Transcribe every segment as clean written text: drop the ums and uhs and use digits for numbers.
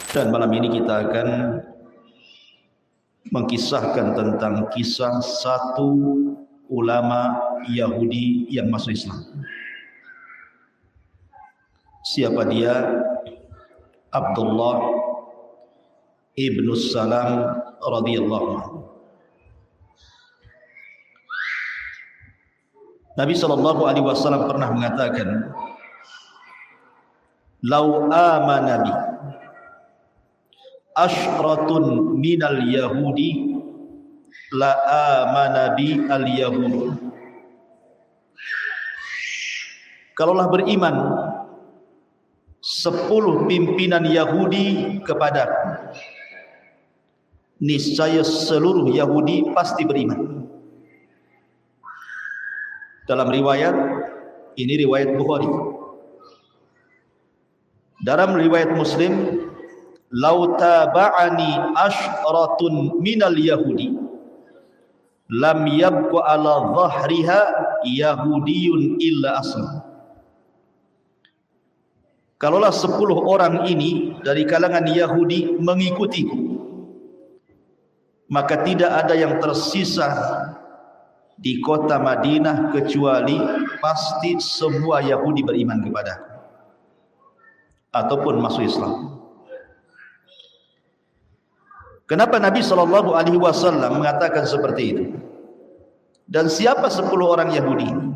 Dan malam ini kita akan mengkisahkan tentang kisah satu ulama Yahudi yang masuk Islam. Siapa dia? Abdullah ibnu Salam radhiyallahu anhu. Nabi SAW pernah mengatakan, "Lau amana bi ashratun minal yahudi la amana bi al yahud." Kalaulah beriman 10 pimpinan Yahudi kepadaku, niscaya seluruh Yahudi pasti beriman. Dalam riwayat, ini riwayat Bukhari. Dalam riwayat Muslim, "Lau taba'ani ashratun minal yahudi lam yabqa ala dhahriha yahudiyun illa aslam." Kalaulah 10 orang ini dari kalangan Yahudi mengikutiku, maka tidak ada yang tersisa di kota Madinah kecuali pasti semua Yahudi beriman kepadaku ataupun masuk Islam. Kenapa Nabi SAW mengatakan seperti itu? Dan siapa 10 orang Yahudi ini?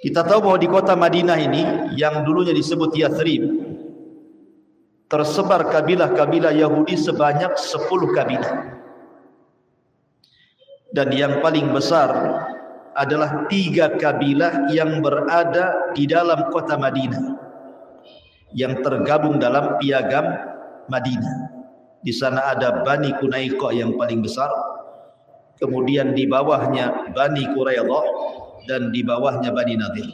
Kita tahu bahwa di kota Madinah ini yang dulunya disebut Yathrib, tersebar kabilah-kabilah Yahudi sebanyak 10 kabilah. Dan yang paling besar adalah 3 kabilah yang berada di dalam kota Madinah, yang tergabung dalam piagam Madinah. Di sana ada Bani Qunaiqah yang paling besar, kemudian di bawahnya Bani Quraidah, dan di bawahnya Bani Nadir.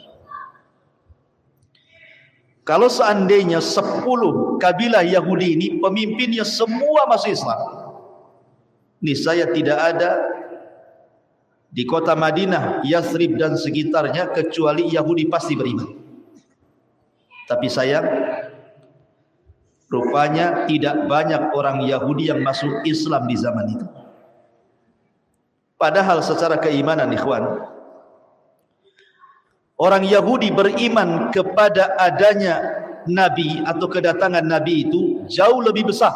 Kalau seandainya 10 kabilah Yahudi ini pemimpinnya semua masuk Islam, niscaya tidak ada di kota Madinah, Yathrib dan sekitarnya kecuali Yahudi pasti beriman. Tapi sayang, rupanya tidak banyak orang Yahudi yang masuk Islam di zaman itu. Padahal secara keimanan, ikhwan, orang Yahudi beriman kepada adanya Nabi atau kedatangan Nabi itu jauh lebih besar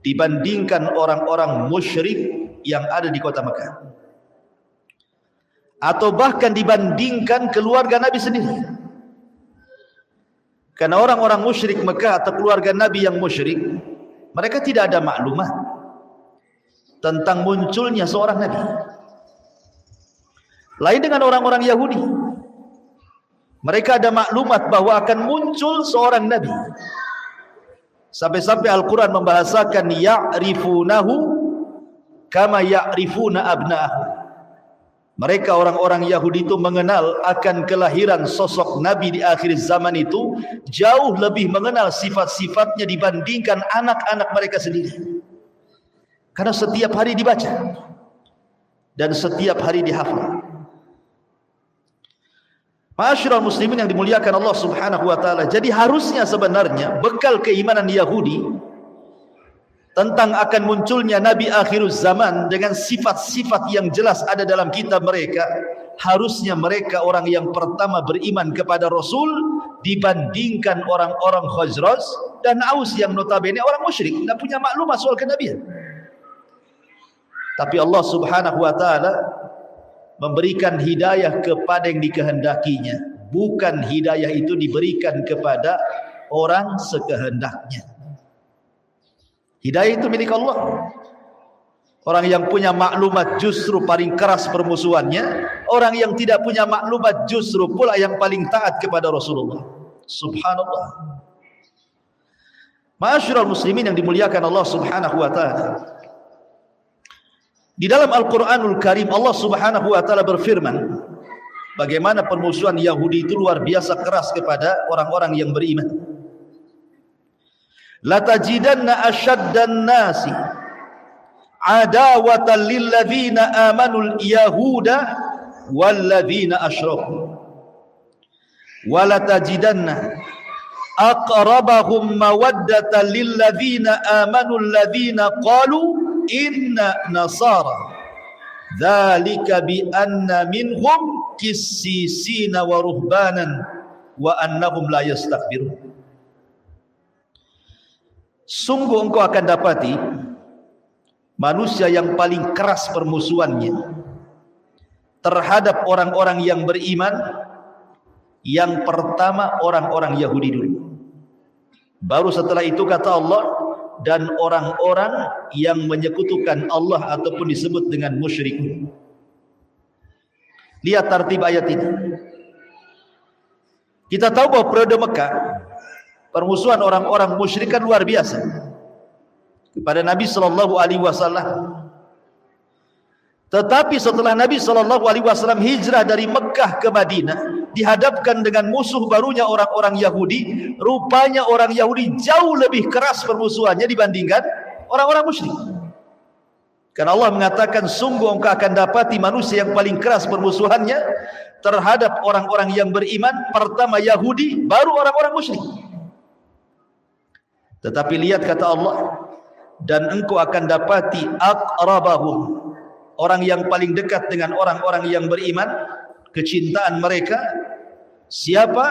dibandingkan orang-orang musyrik yang ada di kota Mekah, atau bahkan dibandingkan keluarga Nabi sendiri. Karena orang-orang musyrik Mekah atau keluarga Nabi yang musyrik, mereka tidak ada maklumat tentang munculnya seorang Nabi. Lain dengan orang-orang Yahudi, mereka ada maklumat bahwa akan muncul seorang Nabi. Sampai-sampai Al-Quran membahasakan ya'rifunahu kama ya'rifuna abna'ahu. Mereka orang-orang Yahudi itu mengenal akan kelahiran sosok Nabi di akhir zaman itu, jauh lebih mengenal sifat-sifatnya dibandingkan anak-anak mereka sendiri. Karena setiap hari dibaca dan setiap hari dihafal. Ma'asyiral muslimin yang dimuliakan Allah Subhanahu wa taala, jadi harusnya sebenarnya bekal keimanan Yahudi tentang akan munculnya Nabi akhiruz zaman dengan sifat-sifat yang jelas ada dalam kitab mereka, harusnya mereka orang yang pertama beriman kepada Rasul dibandingkan orang-orang Khazraj dan Aus yang notabene orang musyrik, tidak punya maklumat soal kenabian. Tapi Allah Subhanahu wa taala memberikan hidayah kepada yang dikehendakinya, bukan hidayah itu diberikan kepada orang sekehendaknya. Hidayah itu milik Allah. Orang yang punya maklumat justru paling keras permusuhannya, orang yang tidak punya maklumat justru pula yang paling taat kepada Rasulullah. Subhanallah. Ma'asyiral muslimin yang dimuliakan Allah Subhanahu wa taala, di dalam Al-Quranul Karim Allah Subhanahu wa taala berfirman bagaimana permusuhan Yahudi itu luar biasa keras kepada orang-orang yang beriman. Latajidanna asyaddan nasi adawatan lilladzina amanul yahuda walladzina asyraku walatajidanna aqrabahum mawaddatan lilladzina amanu alladzina qalu inna nasara dzalika bi anna minhum qissisina wa ruhbanan wa annahum la yastakbirun. Sungguh engkau akan dapati manusia yang paling keras permusuhannya terhadap orang-orang yang beriman. Yang pertama orang-orang Yahudi dulu, baru setelah itu kata Allah, dan orang-orang yang menyekutukan Allah ataupun disebut dengan musyrikun. Lihat tertib ayat ini. Kita tahu bahwa periode Mekah permusuhan orang-orang musyrik kan luar biasa kepada Nabi SAW. Tetapi setelah Nabi SAW hijrah dari Mekah ke Madinah, dihadapkan dengan musuh barunya orang-orang Yahudi. Rupanya orang Yahudi jauh lebih keras permusuhannya dibandingkan orang-orang musyrik. Karena Allah mengatakan, sungguh engkau akan dapati manusia yang paling keras permusuhannya terhadap orang-orang yang beriman. Pertama Yahudi, baru orang-orang musyrik. Tetapi lihat kata Allah, dan engkau akan dapati aqrabahum, orang yang paling dekat dengan orang-orang yang beriman, kecintaan mereka siapa?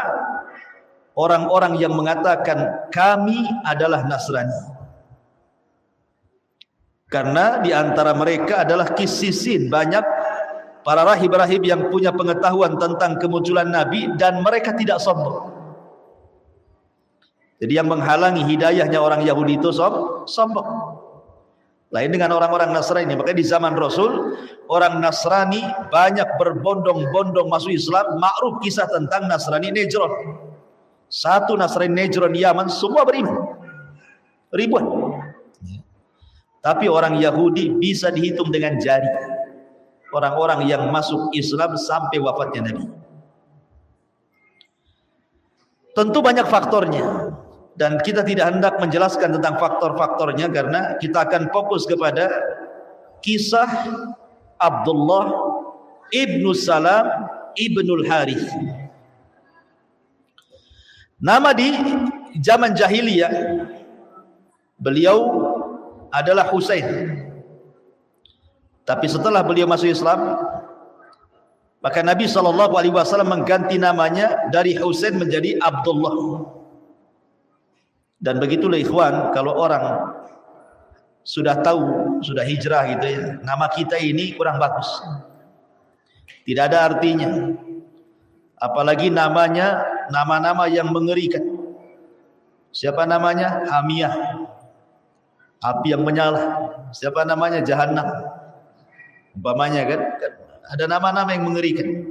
Orang-orang yang mengatakan kami adalah Nasrani. Karena di antara mereka adalah qissisin, banyak para rahib-rahib yang punya pengetahuan tentang kemunculan Nabi dan mereka tidak sombong. Jadi yang menghalangi hidayahnya orang Yahudi itu sombong. Lain dengan orang-orang Nasrani. Makanya di zaman Rasul, orang Nasrani banyak berbondong-bondong masuk Islam. Ma'ruf kisah tentang Nasrani Najran. Satu Nasrani Najran Yaman, semua beriman. Ribuan. Tapi orang Yahudi bisa dihitung dengan jari. Orang-orang yang masuk Islam sampai wafatnya Nabi. Tentu banyak faktornya. Dan kita tidak hendak menjelaskan tentang faktor-faktornya, karena kita akan fokus kepada kisah Abdullah ibnu Salam ibnul Harith. Nama di zaman jahiliyah beliau adalah Husain. Tapi setelah beliau masuk Islam, maka Nabi SAW mengganti namanya dari Husain menjadi Abdullah. Dan begitulah ikhwan, kalau orang sudah tahu, sudah hijrah gitu ya, nama kita ini kurang bagus, tidak ada artinya. Apalagi namanya nama-nama yang mengerikan. Siapa namanya? Hamiyah, api yang menyala. Siapa namanya? Jahannam. Umpamanya kan ada nama-nama yang mengerikan.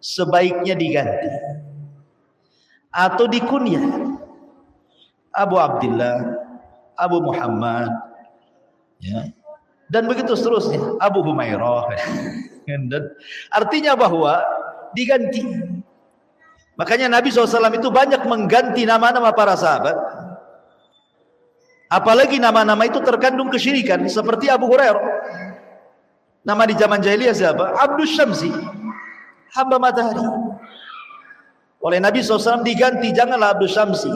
Sebaiknya diganti atau dikunyah. Abu Abdullah, Abu Muhammad, ya, dan begitu seterusnya, Abu Humairah. Dan artinya bahwa diganti. Makanya Nabi SAW itu banyak mengganti nama-nama para sahabat. Apalagi nama-nama itu terkandung kesyirikan, seperti Abu Hurairah. Nama di zaman jahiliyah siapa? Abdus Syamsi, hamba matahari. Oleh Nabi SAW diganti, janganlah Abdus Syamsi,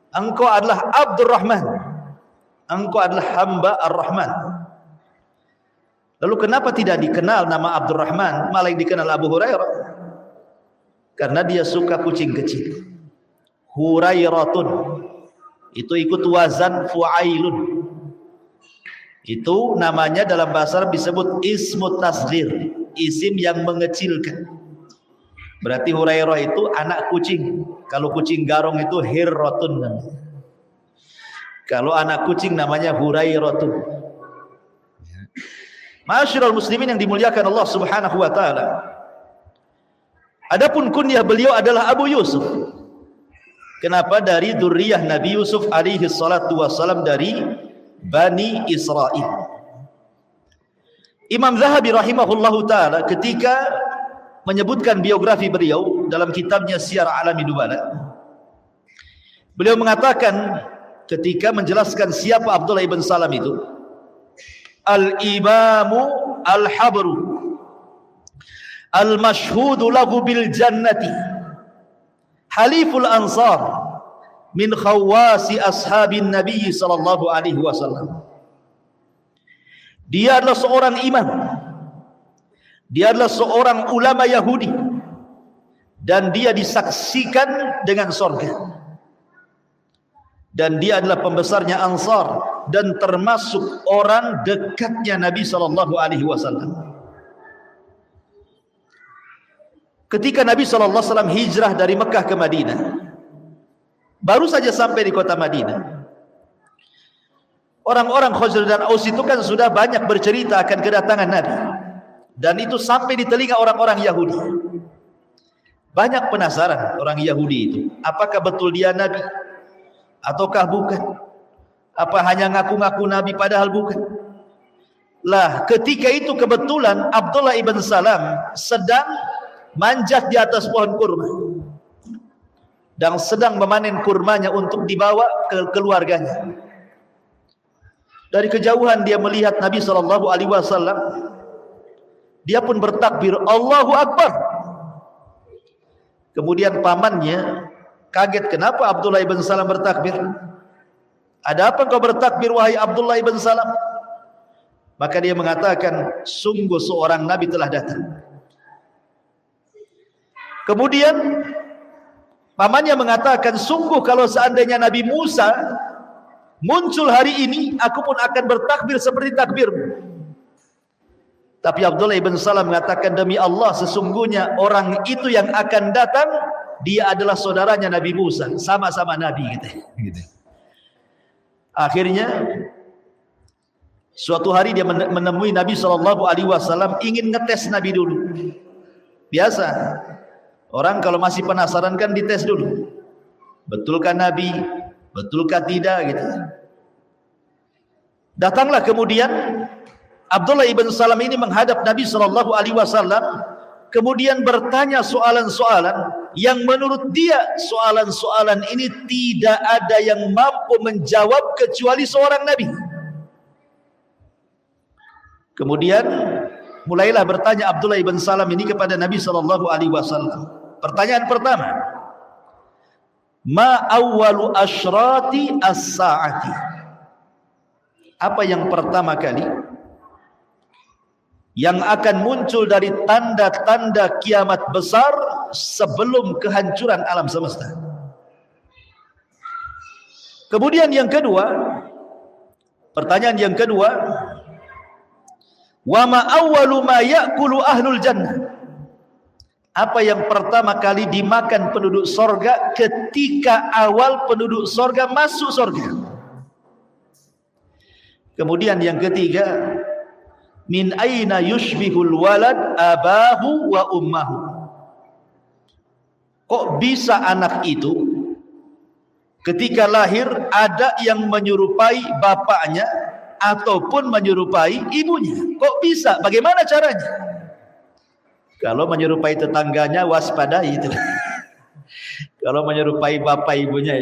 engkau adalah Abdurrahman, engkau adalah hamba Ar-Rahman. Lalu kenapa tidak dikenal nama Abdurrahman, malah dikenal Abu Hurairah? Karena dia suka kucing kecil. Hurairatun, itu ikut wazan fu'ailun. Itu namanya dalam bahasa Arab disebut ismut tasghir, isim yang mengecilkan. Berarti Hurairah itu anak kucing. Kalau kucing garong itu hirratun. Kalau anak kucing namanya Hurairatun. Ma'asyiral muslimin yang dimuliakan Allah Subhanahu wa taala. Adapun kunyah beliau adalah Abu Yusuf. Kenapa? Dari dzurriyyah Nabi Yusuf alaihi salatu wassalam, dari Bani Israil. Imam Zahabi rahimahullahu taala ketika menyebutkan biografi beliau dalam kitabnya Syiar A'lamin Nubala, beliau mengatakan ketika menjelaskan siapa Abdullah ibn Salam itu, al-imamu al-habru al-mashhudu lahu bil jannati haliful ansar min khawasi ashabin Nabi sallallahu alaihi wasallam. Dia adalah seorang imam. Dia adalah seorang ulama Yahudi dan dia disaksikan dengan surga. Dan dia adalah pembesarnya Ansar dan termasuk orang dekatnya Nabi sallallahu alaihi wasallam. Ketika Nabi sallallahu alaihi wasallam hijrah dari Mekah ke Madinah, baru saja sampai di kota Madinah, orang-orang Khazraj dan Aus itu kan sudah banyak bercerita akan kedatangan Nabi, dan itu sampai di telinga orang-orang Yahudi. Banyak penasaran orang Yahudi itu, apakah betul dia Nabi ataukah bukan? Apa hanya ngaku-ngaku Nabi padahal bukan? Lah, ketika itu kebetulan Abdullah ibn Salam sedang manjat di atas pohon kurma dan sedang memanen kurmanya untuk dibawa ke keluarganya. Dari kejauhan dia melihat Nabi sallallahu alaihi wasallam. Dia pun bertakbir, Allahu Akbar. Kemudian pamannya kaget, kenapa Abdullah ibn Salam bertakbir? Ada apa kau bertakbir wahai Abdullah ibn Salam? Maka dia mengatakan, sungguh seorang Nabi telah datang. Kemudian pamannya mengatakan, sungguh kalau seandainya Nabi Musa muncul hari ini, aku pun akan bertakbir seperti takbirmu. Tapi Abdullah ibn Salam mengatakan, demi Allah, sesungguhnya orang itu yang akan datang, dia adalah saudaranya Nabi Musa, sama-sama Nabi gitu. Akhirnya suatu hari dia menemui Nabi SAW, ingin ngetes Nabi dulu. Biasa orang kalau masih penasaran kan dites dulu, betulkah Nabi, betulkah tidak gitu. Datanglah kemudian Abdullah ibn Salam ini menghadap Nabi SAW, kemudian bertanya soalan-soalan yang menurut dia soalan-soalan ini tidak ada yang mampu menjawab kecuali seorang Nabi. Kemudian mulailah bertanya Abdullah ibn Salam ini kepada Nabi SAW. Pertanyaan pertama, ma awwalu asyrati as-sa'ati? Apa yang pertama kali yang akan muncul dari tanda-tanda kiamat besar sebelum kehancuran alam semesta? Kemudian yang kedua, pertanyaan yang kedua, wa ma awwalu ma ya'kulu ahlul jannah? Apa yang pertama kali dimakan penduduk sorga ketika awal penduduk sorga masuk sorga? Kemudian yang ketiga, min aina yushbihul walad abahu wa ummahu? Kok bisa anak itu ketika lahir ada yang menyerupai bapaknya ataupun menyerupai ibunya? Kok bisa? Bagaimana caranya? Kalau menyerupai tetangganya waspadai itu. Kalau menyerupai bapak ibunya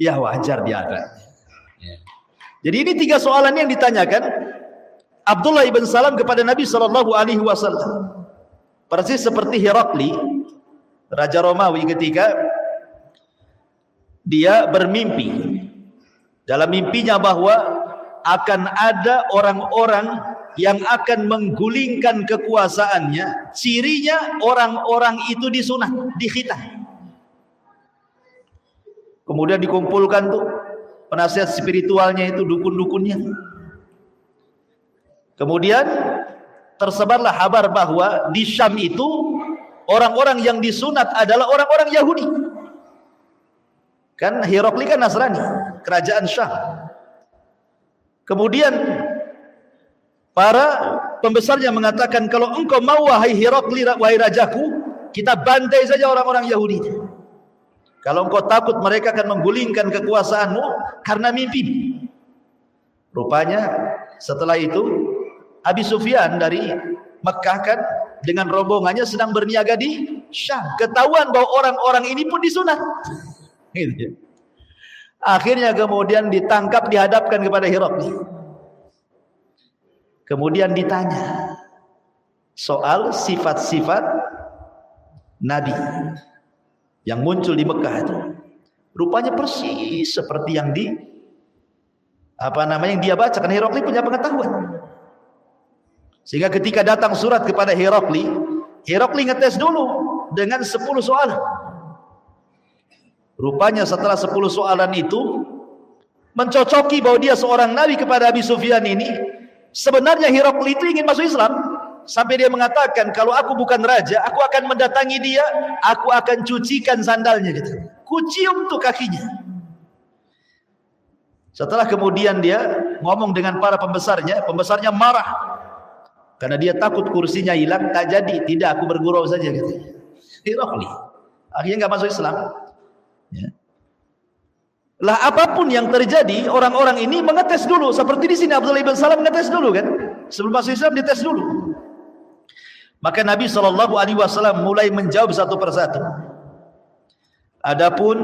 ya wajar dia ada. Jadi ini 3 soalan yang ditanyakan Abdullah ibn Salam kepada Nabi SAW. Persis seperti Herakli, Raja Romawi, ketika dia bermimpi. Dalam mimpinya bahwa akan ada orang-orang yang akan menggulingkan kekuasaannya. Cirinya orang-orang itu disunat, dikhitan. Kemudian dikumpulkan tuh penasihat spiritualnya itu, dukun-dukunnya. Kemudian tersebarlah kabar bahwa di Syam itu orang-orang yang disunat adalah orang-orang Yahudi. Kan Herakli kan Nasrani, kerajaan Syam. Kemudian para pembesarnya mengatakan, kalau engkau mau wahai Herakli, wahai rajaku, kita bantai saja orang-orang Yahudi. Kalau engkau takut mereka akan menggulingkan kekuasaanmu karena mimpi. Rupanya setelah itu Abi Sufyan dari Mekah kan dengan rombongannya sedang berniaga di Syam. Ketahuan bahwa orang-orang ini pun disunat. Akhirnya kemudian ditangkap, dihadapkan kepada Herakli. Kemudian ditanya soal sifat-sifat Nabi yang muncul di Mekah itu. Rupanya persis seperti yang yang dia baca, karena Herakli punya pengetahuan. Sehingga ketika datang surat kepada Herakli ngetes dulu dengan 10 soalan. Rupanya setelah 10 soalan itu mencocoki bahwa dia seorang nabi kepada Abi Sufyan ini, sebenarnya Herakli itu ingin masuk Islam. Sampai dia mengatakan, kalau aku bukan raja, aku akan mendatangi dia, aku akan cucikan sandalnya gitu. Kucium tuh kakinya. Setelah kemudian dia ngomong dengan para pembesarnya marah. Karena dia takut kursinya hilang, tak jadi, tidak, aku bergurau saja gitu. Herakli akhirnya enggak masuk Islam. Ya. Lah apapun yang terjadi, orang-orang ini mengetes dulu. Seperti di sini Abdullah ibn Salam mengetes dulu kan. Sebelum masuk Islam dites dulu. Maka Nabi SAW mulai menjawab satu persatu. Adapun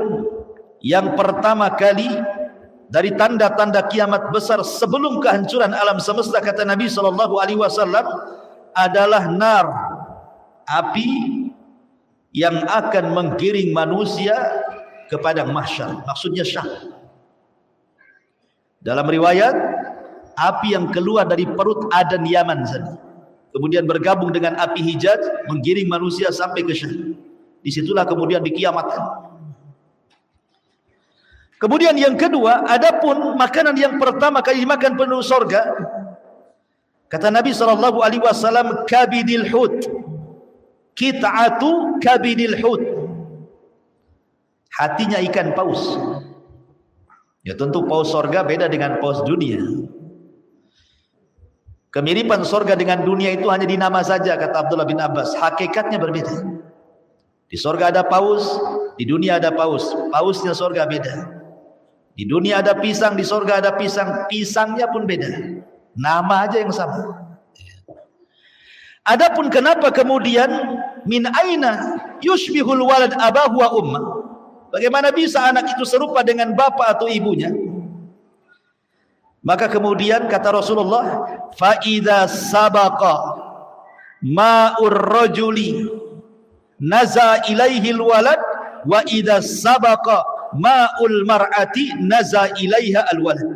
yang pertama kali dari tanda-tanda kiamat besar sebelum kehancuran alam semesta, kata Nabi SAW, adalah nar, api yang akan menggiring manusia ke padang mahsyar, maksudnya syah. Dalam riwayat, api yang keluar dari perut Adan Yaman sana, kemudian bergabung dengan api Hijaz, menggiring manusia sampai ke syah. Disitulah kemudian dikiamatkan. Kemudian yang kedua, adapun makanan yang pertama kali dimakan penduduk surga, kata Nabi SAW, kabidil hut, kit'atu kabidil hut, hatinya ikan paus. Ya tentu paus surga beda dengan paus dunia. Kemiripan surga dengan dunia itu hanya di nama saja, kata Abdullah bin Abbas. Hakikatnya berbeda. Di surga ada paus, di dunia ada paus. Pausnya surga beda. Di dunia ada pisang, di surga ada pisang. Pisangnya pun beda. Nama aja yang sama. Adapun kenapa kemudian min aina yushbihul walad abahu wa ummah? Bagaimana bisa anak itu serupa dengan bapak atau ibunya? Maka kemudian kata Rasulullah, fa idza sabaqa ma'ur rajuli naza ilaihil walad wa idza sabaqa ma'ul mar'ati naza ilaiha alwalad.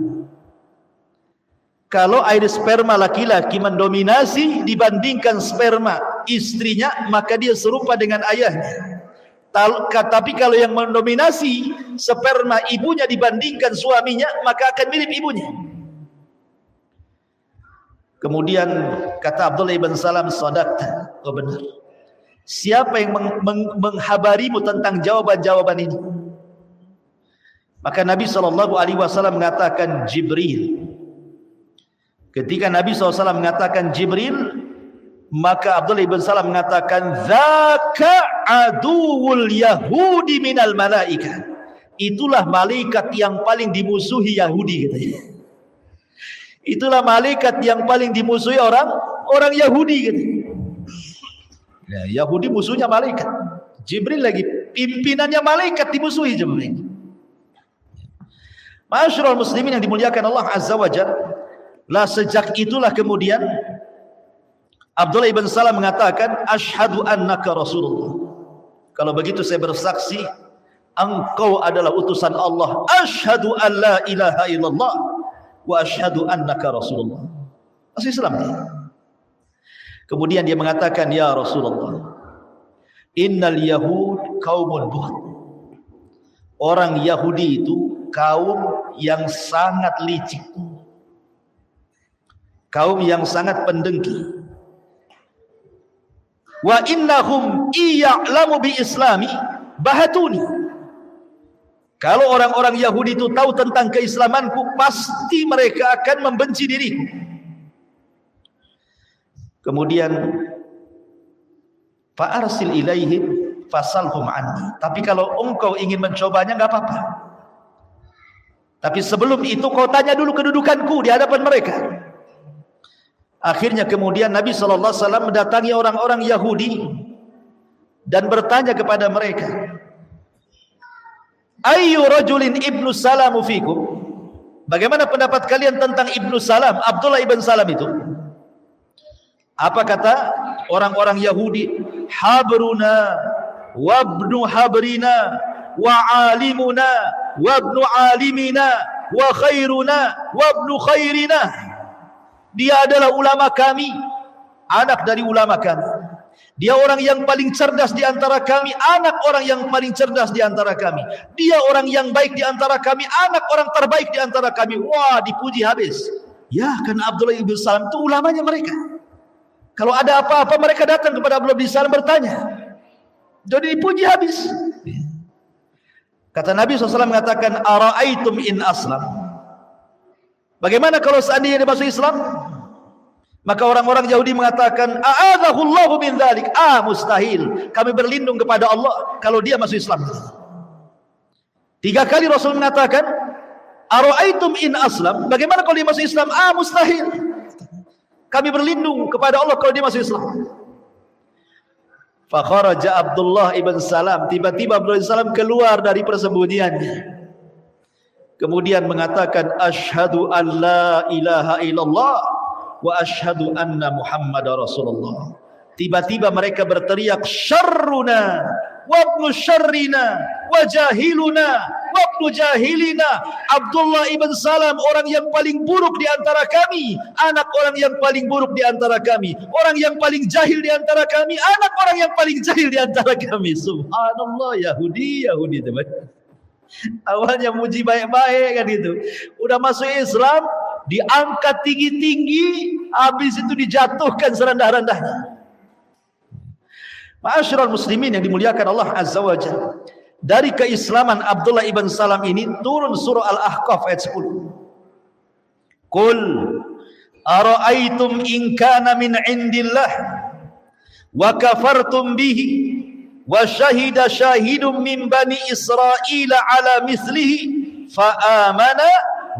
Kalau air sperma laki-laki mendominasi dibandingkan sperma istrinya, maka dia serupa dengan ayahnya. Tapi kalau yang mendominasi sperma ibunya dibandingkan suaminya, maka akan mirip ibunya. Kemudian kata Abdullah ibn Salam, sadaqta, oh benar. Siapa yang menghabarimu tentang jawaban-jawaban ini? Maka Nabi SAW mengatakan Jibril. Ketika Nabi SAW mengatakan Jibril, maka Abdullah ibn Salam mengatakan, dzaka aduwul yahudi minal malaika. Itulah malaikat yang paling dimusuhi Yahudi, katanya. Itulah malaikat yang paling dimusuhi orang Yahudi, katanya. Ya, Yahudi musuhnya malaikat. Jibril lagi pimpinannya malaikat dimusuhi Jibril. Ma'asyiral muslimin yang dimuliakan Allah Azza wa Jalla, lah sejak itulah kemudian Abdullah ibn Salam mengatakan, asyhadu annaka Rasulullah. Kalau begitu saya bersaksi engkau adalah utusan Allah. Asyhadu an la ilaha illallah wa asyhadu annaka Rasulullah. Masuk Islam dia. Kemudian dia mengatakan, ya Rasulullah, innal yahud qaumun buht. Orang Yahudi itu kaum yang sangat licik, kaum yang sangat pendengki. Wa innahum iya'lamu bi islami bahatuni. Kalau orang-orang Yahudi itu tahu tentang keislamanku, pasti mereka akan membenci diriku. Kemudian fa arsil ilaihim fasalhum anni. Tapi kalau engkau ingin mencobanya enggak apa-apa. Tapi sebelum itu kau tanya dulu kedudukanku di hadapan mereka. Akhirnya kemudian Nabi SAW mendatangi orang-orang Yahudi dan bertanya kepada mereka, ayyu rajulin ibnu salamu fikum? Bagaimana pendapat kalian tentang ibnu Salam, Abdullah ibn Salam itu? Apa kata orang-orang Yahudi? Habruna wabnu habrina wa alimuna wa ibnu alimina wa khairuna wa ibnu khairina. Dia adalah ulama kami, anak dari ulama kami. Dia orang yang paling cerdas di antara kami, anak orang yang paling cerdas di antara kami. Dia orang yang baik di antara kami, anak orang terbaik di antara kami. Wah, dipuji habis. Ya, karena Abdullah ibn Salam itu ulamanya mereka. Kalau ada apa-apa mereka datang kepada Abdullah bin Salam bertanya. Jadi dipuji habis. Kata Nabi SAW mengatakan, ara'aitum in aslam. Bagaimana kalau seandainya dia masuk Islam? Maka orang-orang Yahudi mengatakan, a'adzahullahu min dzalik. Mustahil. Kami berlindung kepada Allah kalau dia masuk Islam. 3 kali Rasul mengatakan, ara'aitum in aslam. Bagaimana kalau dia masuk Islam? Mustahil. Kami berlindung kepada Allah kalau dia masuk Islam. Fa kharaja Abdullah ibn Salam. Tiba-tiba Abdullah ibn Salam keluar dari persembunyiannya. Kemudian mengatakan, asyhadu an la ilaha illallah wa asyhadu anna Muhammadar Rasulullah. Tiba-tiba mereka berteriak, syarruna wa ibnu syarrina wa jahiluna wa ibnu jahilina. Abdullah ibn Salam orang yang paling buruk di antara kami, anak orang yang paling buruk di antara kami, orang yang paling jahil di antara kami, anak orang yang paling jahil di antara kami. Subhanallah, Yahudi teman. Awalnya muji baik-baik kan itu. Udah masuk Islam, diangkat tinggi-tinggi, habis itu dijatuhkan serendah-rendahnya. Ma'asyiral muslimin yang dimuliakan Allah Azza wa Jalla. Dari keislaman Abdullah ibn Salam ini turun surah Al-Ahqaf ayat 10. Qul ara'aitum in kana min indillah wa kafartum bihi wa syahida syahidun min bani Israila ala mislihi fa amana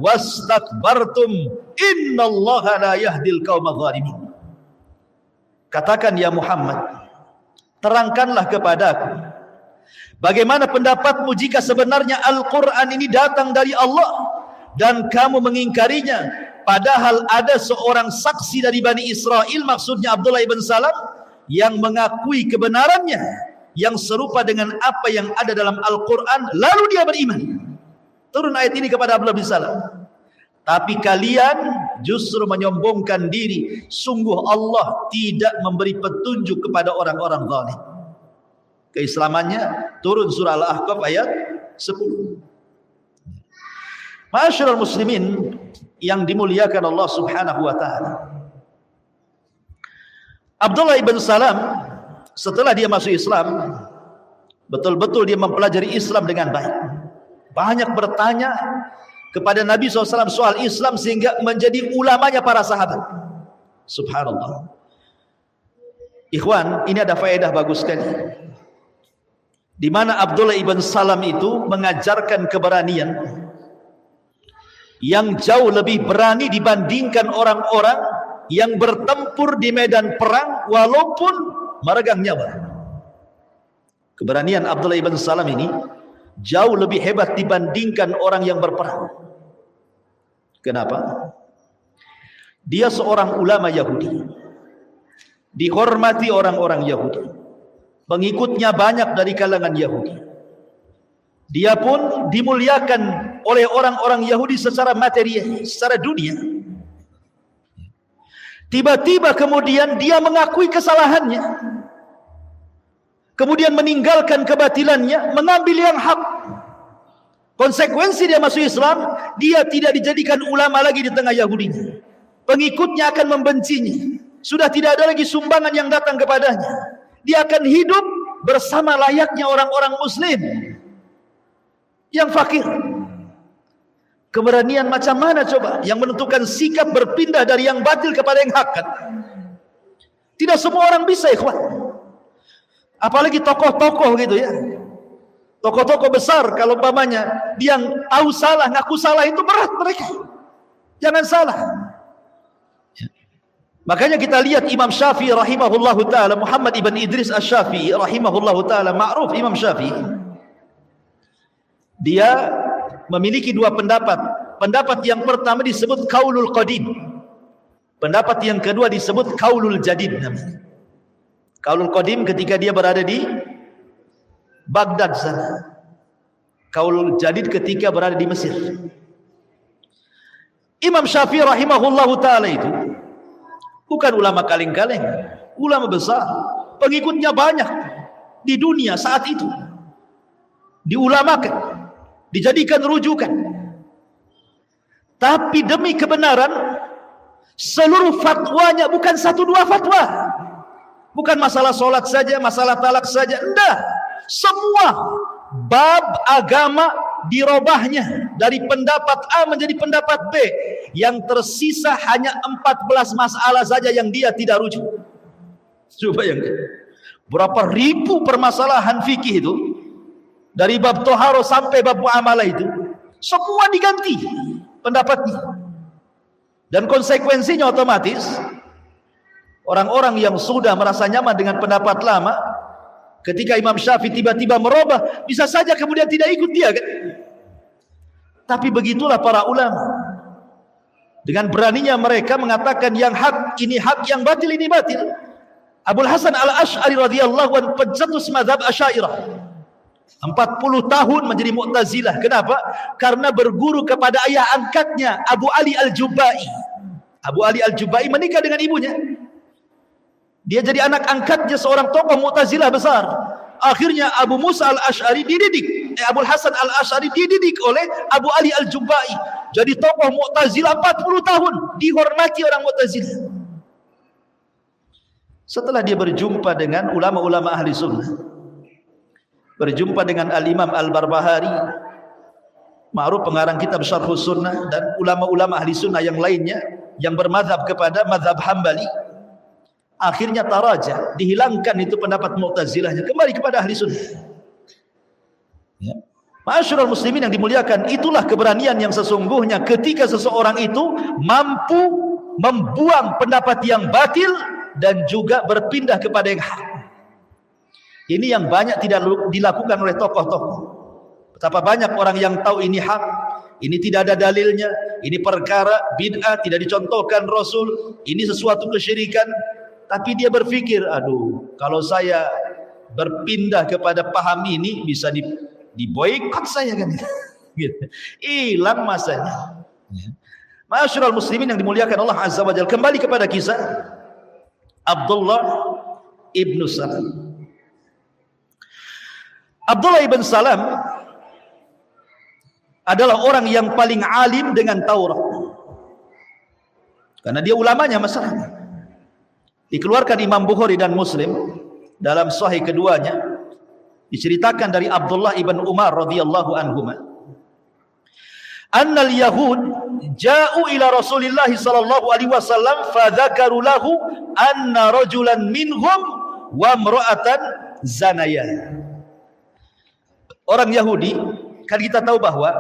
wastakbartum innallaha la yahdil qaumaz zalimin. Katakan ya Muhammad, terangkanlah kepadaku bagaimana pendapatmu jika sebenarnya Al-Quran ini datang dari Allah dan kamu mengingkarinya, padahal ada seorang saksi dari Bani Israel, maksudnya Abdullah ibn Salam, yang mengakui kebenarannya yang serupa dengan apa yang ada dalam Al-Quran, lalu dia beriman. Turun ayat ini kepada Abdullah bin Salam. Tapi kalian justru menyombongkan diri. Sungguh Allah tidak memberi petunjuk kepada orang-orang zalim. Keislamannya turun surah Al-Ahqaf ayat 10. Ma'asyiral muslimin yang dimuliakan Allah Subhanahu wa taala. Abdullah ibn Salam setelah dia masuk Islam, betul-betul dia mempelajari Islam dengan baik. Banyak bertanya kepada Nabi SAW soal Islam sehingga menjadi ulamanya para sahabat. Subhanallah. Ikhwan, ini ada faedah bagus sekali. Di mana Abdullah ibn Salam itu mengajarkan keberanian yang jauh lebih berani dibandingkan orang-orang yang bertempur di medan perang walaupun meregang nyawa. Keberanian Abdullah ibn Salam ini jauh lebih hebat dibandingkan orang yang berperang. Kenapa? Dia seorang ulama Yahudi, dihormati orang-orang Yahudi, pengikutnya banyak dari kalangan Yahudi. Dia pun dimuliakan oleh orang-orang Yahudi secara material, secara dunia. Tiba-tiba kemudian dia mengakui kesalahannya, kemudian meninggalkan kebatilannya, mengambil yang hak. Konsekuensi dia masuk Islam, dia tidak dijadikan ulama lagi di tengah Yahudinya. Pengikutnya akan membencinya. Sudah tidak ada lagi sumbangan yang datang kepadanya. Dia akan hidup bersama layaknya orang-orang muslim yang fakir. Keberanian macam mana coba yang menentukan sikap berpindah dari yang batil kepada yang hak kan? Tidak semua orang bisa, ikhwan. Apalagi tokoh-tokoh gitu ya. Tokoh-tokoh besar kalau umpamanya dia yang tahu salah, ngaku salah, itu berat mereka. Jangan salah. Makanya kita lihat Imam Syafi'i rahimahullahu taala, Muhammad ibn Idris Asy-Syafi'i rahimahullahu taala, ma'ruf Imam Syafi'i. Dia memiliki dua pendapat. Pendapat yang pertama disebut Qaulul Qadim. Pendapat yang kedua disebut Qaulul Jadid namanya. Qaulul Qadim ketika dia berada di Baghdad sana. Qaul jadid ketika berada di Mesir. Imam Syafi'i rahimahullahu ta'ala itu bukan ulama kaleng-kaleng, ulama besar, pengikutnya banyak di dunia saat itu, diulamakan, dijadikan rujukan. Tapi demi kebenaran, seluruh fatwanya bukan 1-2 fatwa, bukan masalah solat saja, masalah talak saja, enggak, semua bab agama dirobahnya dari pendapat A menjadi pendapat B. Yang tersisa hanya 14 masalah saja yang dia tidak rujuk. Coba bayangkan berapa ribu permasalahan fikih itu, dari bab toharo sampai bab muamalah itu semua diganti pendapatnya. Dan konsekuensinya otomatis orang-orang yang sudah merasa nyaman dengan pendapat lama, ketika Imam Syafi'i tiba-tiba merubah, bisa saja kemudian tidak ikut dia kan? Tapi begitulah para ulama. Dengan beraninya mereka mengatakan yang hak ini hak, yang batil ini batil. Abul Hasan Al-Asy'ari radhiyallahu anhu pencetus mazhab Asy'ariyah. 40 tahun menjadi Mu'tazilah. Kenapa? Karena berguru kepada ayah angkatnya Abu Ali Al-Jubai. Abu Ali Al-Jubai menikah dengan ibunya. Dia jadi anak angkatnya seorang tokoh Mu'tazilah besar. Akhirnya Abu Musa Al-Asy'ari dididik, Abul Hasan Al-Asy'ari dididik oleh Abu Ali Al-Jubai. Jadi tokoh Mu'tazilah 40 tahun, dihormati orang Mu'tazilah. Setelah dia berjumpa dengan ulama-ulama ahli sunnah, berjumpa dengan Al-Imam Al-Barbahari, ma'ruf pengarang kitab Syarhus Sunnah, dan ulama-ulama ahli sunnah yang lainnya yang bermazhab kepada mazhab Hambali, akhirnya taraja, dihilangkan itu pendapat Mu'tazilahnya, kembali kepada ahli sunnah. Ya. Ma'asyiral muslimin yang dimuliakan, itulah keberanian yang sesungguhnya ketika seseorang itu mampu membuang pendapat yang batil dan juga berpindah kepada yang hak. Ini yang banyak tidak dilakukan oleh tokoh-tokoh. Betapa banyak orang yang tahu ini hak, ini tidak ada dalilnya, ini perkara bid'ah, tidak dicontohkan Rasul, ini sesuatu kesyirikan. Tapi dia berpikir, aduh, kalau saya berpindah kepada paham ini bisa diboikot saya kan, gitu. Hilang masanya. Ma'asyiral muslimin yang dimuliakan Allah Azza wa Jalla, kembali kepada kisah Abdullah ibn Salam. Abdullah ibn Salam adalah orang yang paling alim dengan Taurat, karena dia ulamanya masalahnya. Dikeluarkan Imam Bukhari dan Muslim dalam sahih keduanya, diceritakan dari Abdullah ibn Umar radhiyallahu anhuma, annal yahud ja'u ila Rasulillah sallallahu alaihi wasallam fa dzakaru lahu anna rajulan minhum wa imra'atan zanaya. Orang Yahudi, kan kita tahu bahwa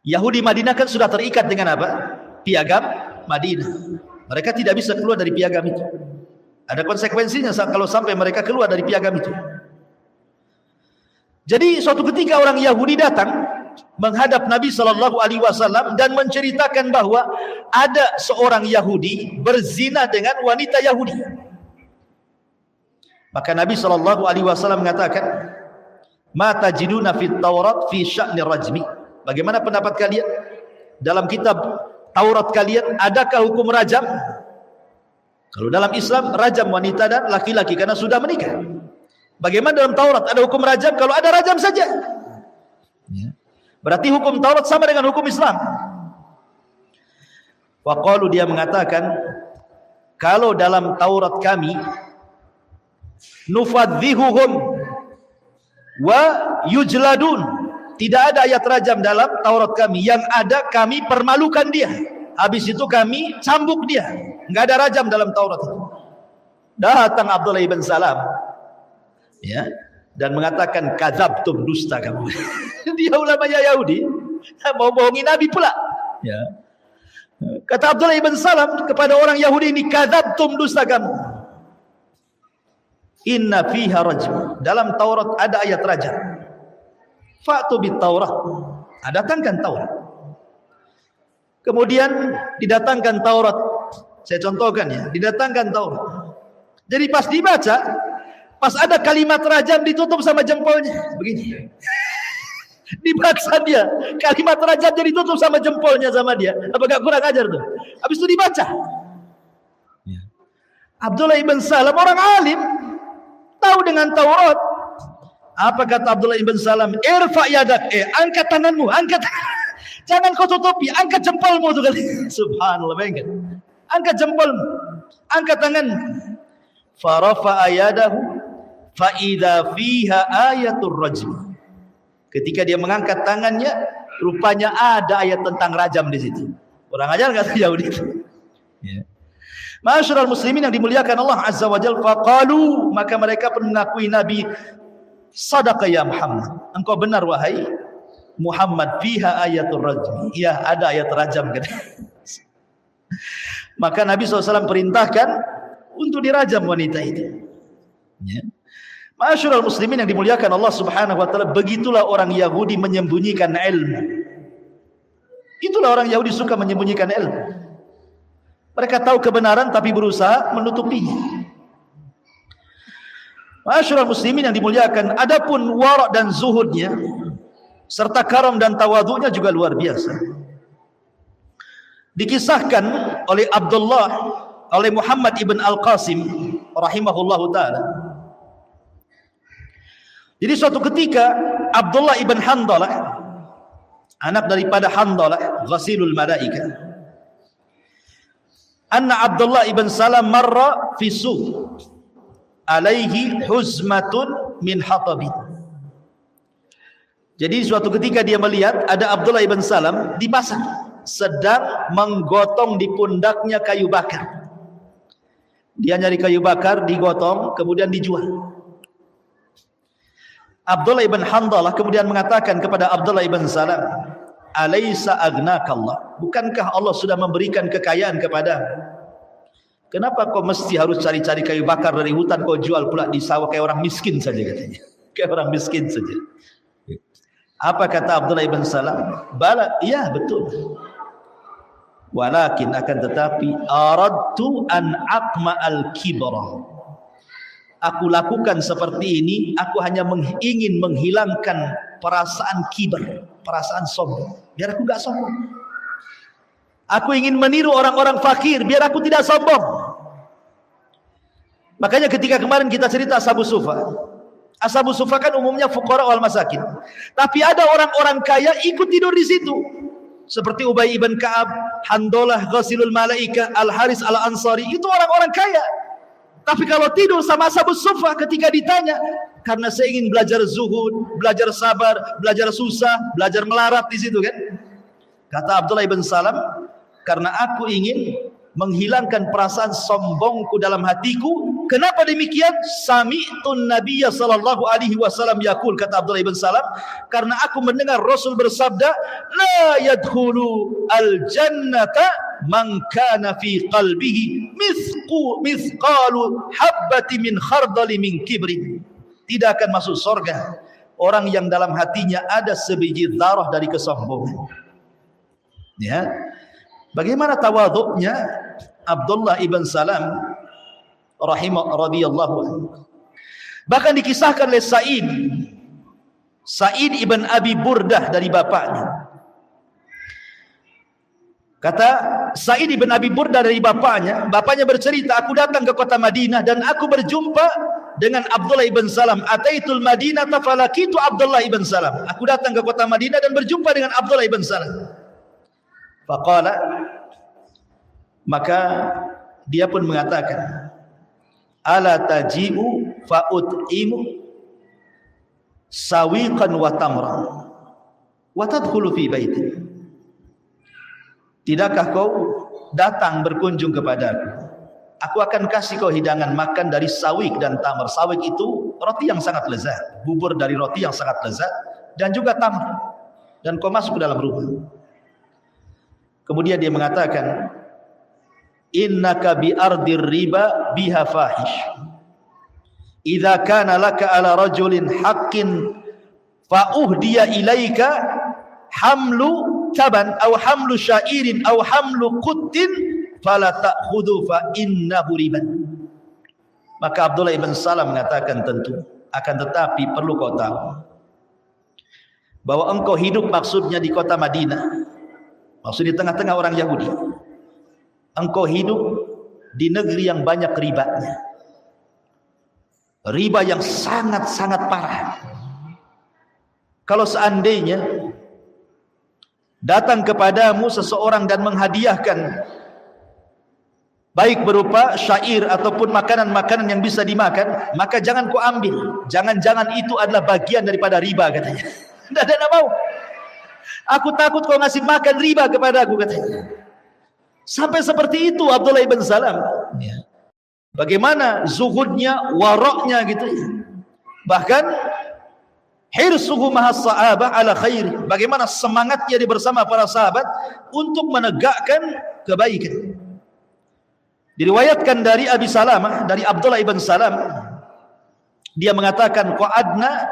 Yahudi Madinah kan sudah terikat dengan apa? Piagam Madinah. Mereka tidak bisa keluar dari piagam itu. Ada konsekuensinya kalau sampai mereka keluar dari piagam itu. Jadi suatu ketika orang Yahudi datang menghadap Nabi SAW dan menceritakan bahwa ada seorang Yahudi berzina dengan wanita Yahudi. Maka Nabi SAW mengatakan, "Ma tajiduna fit Taurat fi sya'ni rajmi." Bagaimana pendapat kalian dalam kitab Taurat kalian, adakah hukum rajam? Kalau dalam Islam rajam wanita dan laki-laki karena sudah menikah. Bagaimana dalam Taurat ada hukum rajam? Kalau ada rajam saja. Berarti hukum Taurat sama dengan hukum Islam. Waqalu, dia mengatakan, kalau dalam Taurat kami nufadhihuhum wa yujladun, tidak ada ayat rajam dalam Taurat kami. Yang ada kami permalukan dia, habis itu kami cambuk dia. Enggak ada rajam dalam Taurat itu. Datang Abdullah ibn Salam, ya, dan mengatakan, kadzabtum, dusta kamu. Dia ulamanya Yahudi, mau bohongi Nabi pula, ya. Kata Abdullah ibn Salam kepada orang Yahudi ini, kadzabtum, dusta kamu. Inna fiha rajm, dalam Taurat ada ayat rajam. Fa'tu bit Taurat, datangkan Taurat. Kemudian didatangkan Taurat. Saya contohkan ya, didatangkan Taurat. Jadi pas dibaca, pas ada kalimat rajam ditutup sama jempolnya begini. Dibaca dia. Kalimat rajamnya ditutup sama jempolnya sama dia. Apa gak kurang ajar tuh? Habis itu dibaca. Abdullah ibn Salam orang alim, tahu dengan Taurat. Apa kata Abdullah ibn Salam? Irfa yadak, angkat tanganmu, angkat. Jangan kau tutupi, angkat jempolmu tuh kali. Subhanallah, bayangkan. Angkat jempolmu, angkat tangan. Farafa ayadahu, fa idza fiha ayatul rajm. Ketika dia mengangkat tangannya, rupanya ada ayat tentang rajam di situ. Kurang ajar enggak sejauh itu? Ya. Ma'asyiral muslimin yang dimuliakan Allah Azza wa Jalla, faqalu, maka mereka pun mengakui Nabi, sadaqa ya Muhammad. Engkau benar wahai Muhammad, fiha ayatul rajm. Ya, ada ayat rajam. Maka Nabi SAW perintahkan untuk dirajam wanita itu. Ya. Ma'asyiral muslimin yang dimuliakan Allah Subhanahu wa taala, begitulah orang Yahudi menyembunyikan ilmu. Itulah orang Yahudi suka menyembunyikan ilmu. Mereka tahu kebenaran tapi berusaha menutupinya. Ma'asyiral muslimin yang dimuliakan, adapun wara' dan zuhudnya serta karam dan tawadhu'nya juga luar biasa. Dikisahkan oleh Muhammad ibn Al-Qasim rahimahullahu taala. Jadi suatu ketika Abdullah ibn Handalah, anak daripada Handalah ghasilul malaika, anna Abdullah ibn Salam marra fi suq alaihi huzmatun min hatabin. Jadi suatu ketika dia melihat ada Abdullah ibn Salam di pasar sedang menggotong di pundaknya kayu bakar. Dia nyari kayu bakar, digotong, kemudian dijual. Abdullah ibn Handalah kemudian mengatakan kepada Abdullah ibn Salam, alaysa agnakallah, bukankah Allah sudah memberikan kekayaan kepadamu? Kenapa kau mesti harus cari-cari kayu bakar dari hutan, kau jual pula di sawah kayak orang miskin saja katanya. Kayak orang miskin saja. Apa kata Abdullah ibn Salam? Bala, iya betul. Walakin akan tetapi aradtu an aqma al-kibra. Aku lakukan seperti ini, aku hanya ingin menghilangkan perasaan kibar, perasaan sombong, biar aku gak sombong. Aku ingin meniru orang-orang fakir, biar aku tidak sombong. Makanya ketika kemarin kita cerita Ashabus Sufa kan umumnya fuqara wal masakin. Tapi ada orang-orang kaya ikut tidur di situ. Seperti Ubay ibn Ka'ab, Handalah ghasilul malaika, Al-Haris al-Ansari, itu orang-orang kaya. Tapi kalau tidur sama Ashabus Sufa ketika ditanya, karena saya ingin belajar zuhud, belajar sabar, belajar susah, belajar melarat di situ kan. Kata Abdullah ibn Salam, karena aku ingin menghilangkan perasaan sombongku dalam hatiku. Kenapa demikian? Sami'tun Nabiyya sallallahu alaihi wasallam yaqul, kata Abdullah ibn Salam, karena aku mendengar Rasul bersabda, la yadkhulu al-jannata man kana fi qalbihi mithqalu habbati min khardali min kibrin. Tidak akan masuk surga orang yang dalam hatinya ada sebiji zarah dari kesombongan. Ya. Bagaimana tawadhu'nya Abdullah ibn Salam radhiyallahu anhu. Bahkan dikisahkan oleh Sa'id ibn Abi Burdah dari bapaknya. Kata Sa'id ibn Abi Burdah dari bapaknya bercerita, aku datang ke kota Madinah dan aku berjumpa dengan Abdullah ibn Salam. Ataitul Madinata falakitu Abdullah ibn Salam. Aku datang ke kota Madinah dan berjumpa dengan Abdullah ibn Salam. Faqala, maka dia pun mengatakan, ala taji'u fa'ut'imu sawiqan wa tamran wa tadkhulu fi baiti. Tidakkah kau datang berkunjung kepadaku? Aku akan kasih kau hidangan makan dari sawik dan tamar. Sawik itu roti yang sangat lezat, bubur dari roti yang sangat lezat, dan juga tamar. Dan kau masuk ke dalam rumah. Kemudian dia mengatakan, innaka bi ardir riba biha fahish. Idza kana laka ala rajulin haqqin fa uhdiya ilaika hamlu taban aw hamlu syairin aw hamlu quttin fala ta'khudhu fa innahu riban. Maka Abdullah ibn Salam mengatakan, tentu akan tetapi perlu kau tahu, bahwa engkau hidup maksudnya di kota Madinah, maksud di tengah-tengah orang Yahudi. Engkau hidup di negeri yang banyak ribanya, riba yang sangat-sangat parah. Kalau seandainya datang kepadamu seseorang dan menghadiahkan baik berupa syair ataupun makanan-makanan yang bisa dimakan, maka jangan kau ambil. Jangan-jangan itu adalah bagian daripada riba, katanya. Tidak mau. Aku takut kau ngasih makan riba kepada aku, katanya. Sampai seperti itu Abdullah ibn Salam. Bagaimana zuhudnya, waroknya gitu. Bahkan hirsuhu mahas sahabah ala khair. Bagaimana semangatnya dia bersama para sahabat untuk menegakkan kebaikan. Diriwayatkan dari Abi Salamah, dari Abdullah ibn Salam, dia mengatakan qa'adna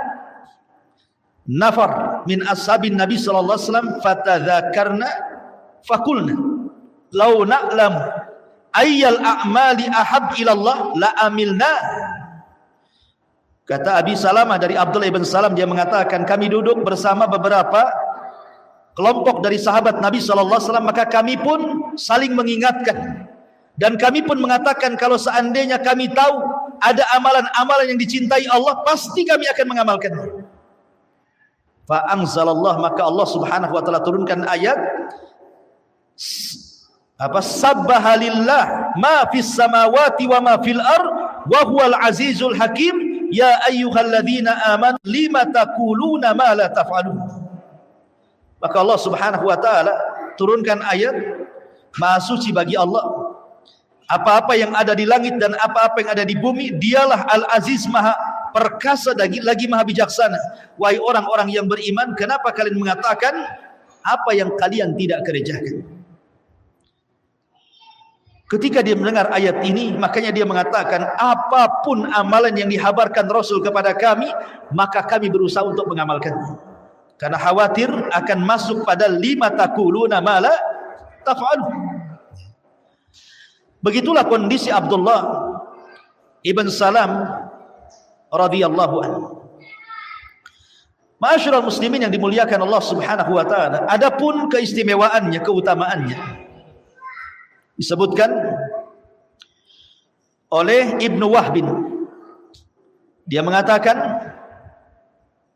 nafar min ashabin Nabi sallallahu alaihi wasallam fatadzakarna faqulna law na'lamu ayyal a'mali ahab ila Allah la amilna. Kata Abi Salamah dari Abdullah ibn Salam, dia mengatakan kami duduk bersama beberapa kelompok dari sahabat Nabi sallallahu alaihi wasallam, maka kami pun saling mengingatkan. Dan kami pun mengatakan kalau seandainya kami tahu ada amalan-amalan yang dicintai Allah, pasti kami akan mengamalkannya. Fa anzalallah, maka Allah Subhanahu wa taala turunkan ayat sabbaha lillah ma fis samawati wa ma fil ard wa huwal azizul hakim ya ayyuhalladzina amanu lima taquluna ma la taf'alun. Maka Allah Subhanahu wa taala turunkan ayat Maha suci bagi Allah, apa-apa yang ada di langit dan apa-apa yang ada di bumi, dialah Al-Aziz, maha perkasa lagi maha bijaksana. Wahai orang-orang yang beriman, kenapa kalian mengatakan apa yang kalian tidak kerjakan? Ketika dia mendengar ayat ini, makanya dia mengatakan apapun amalan yang dihabarkan Rasul kepada kami, maka kami berusaha untuk mengamalkannya. Karena khawatir akan masuk pada lima taquluna ma la taf'alun. Begitulah kondisi Abdullah ibn Salam radhiyallahu anhu. Ma'asyiral muslimin yang dimuliakan Allah Subhanahu wa taala, adapun keistimewaannya, keutamaannya disebutkan oleh Ibnu Wahbin. Dia mengatakan,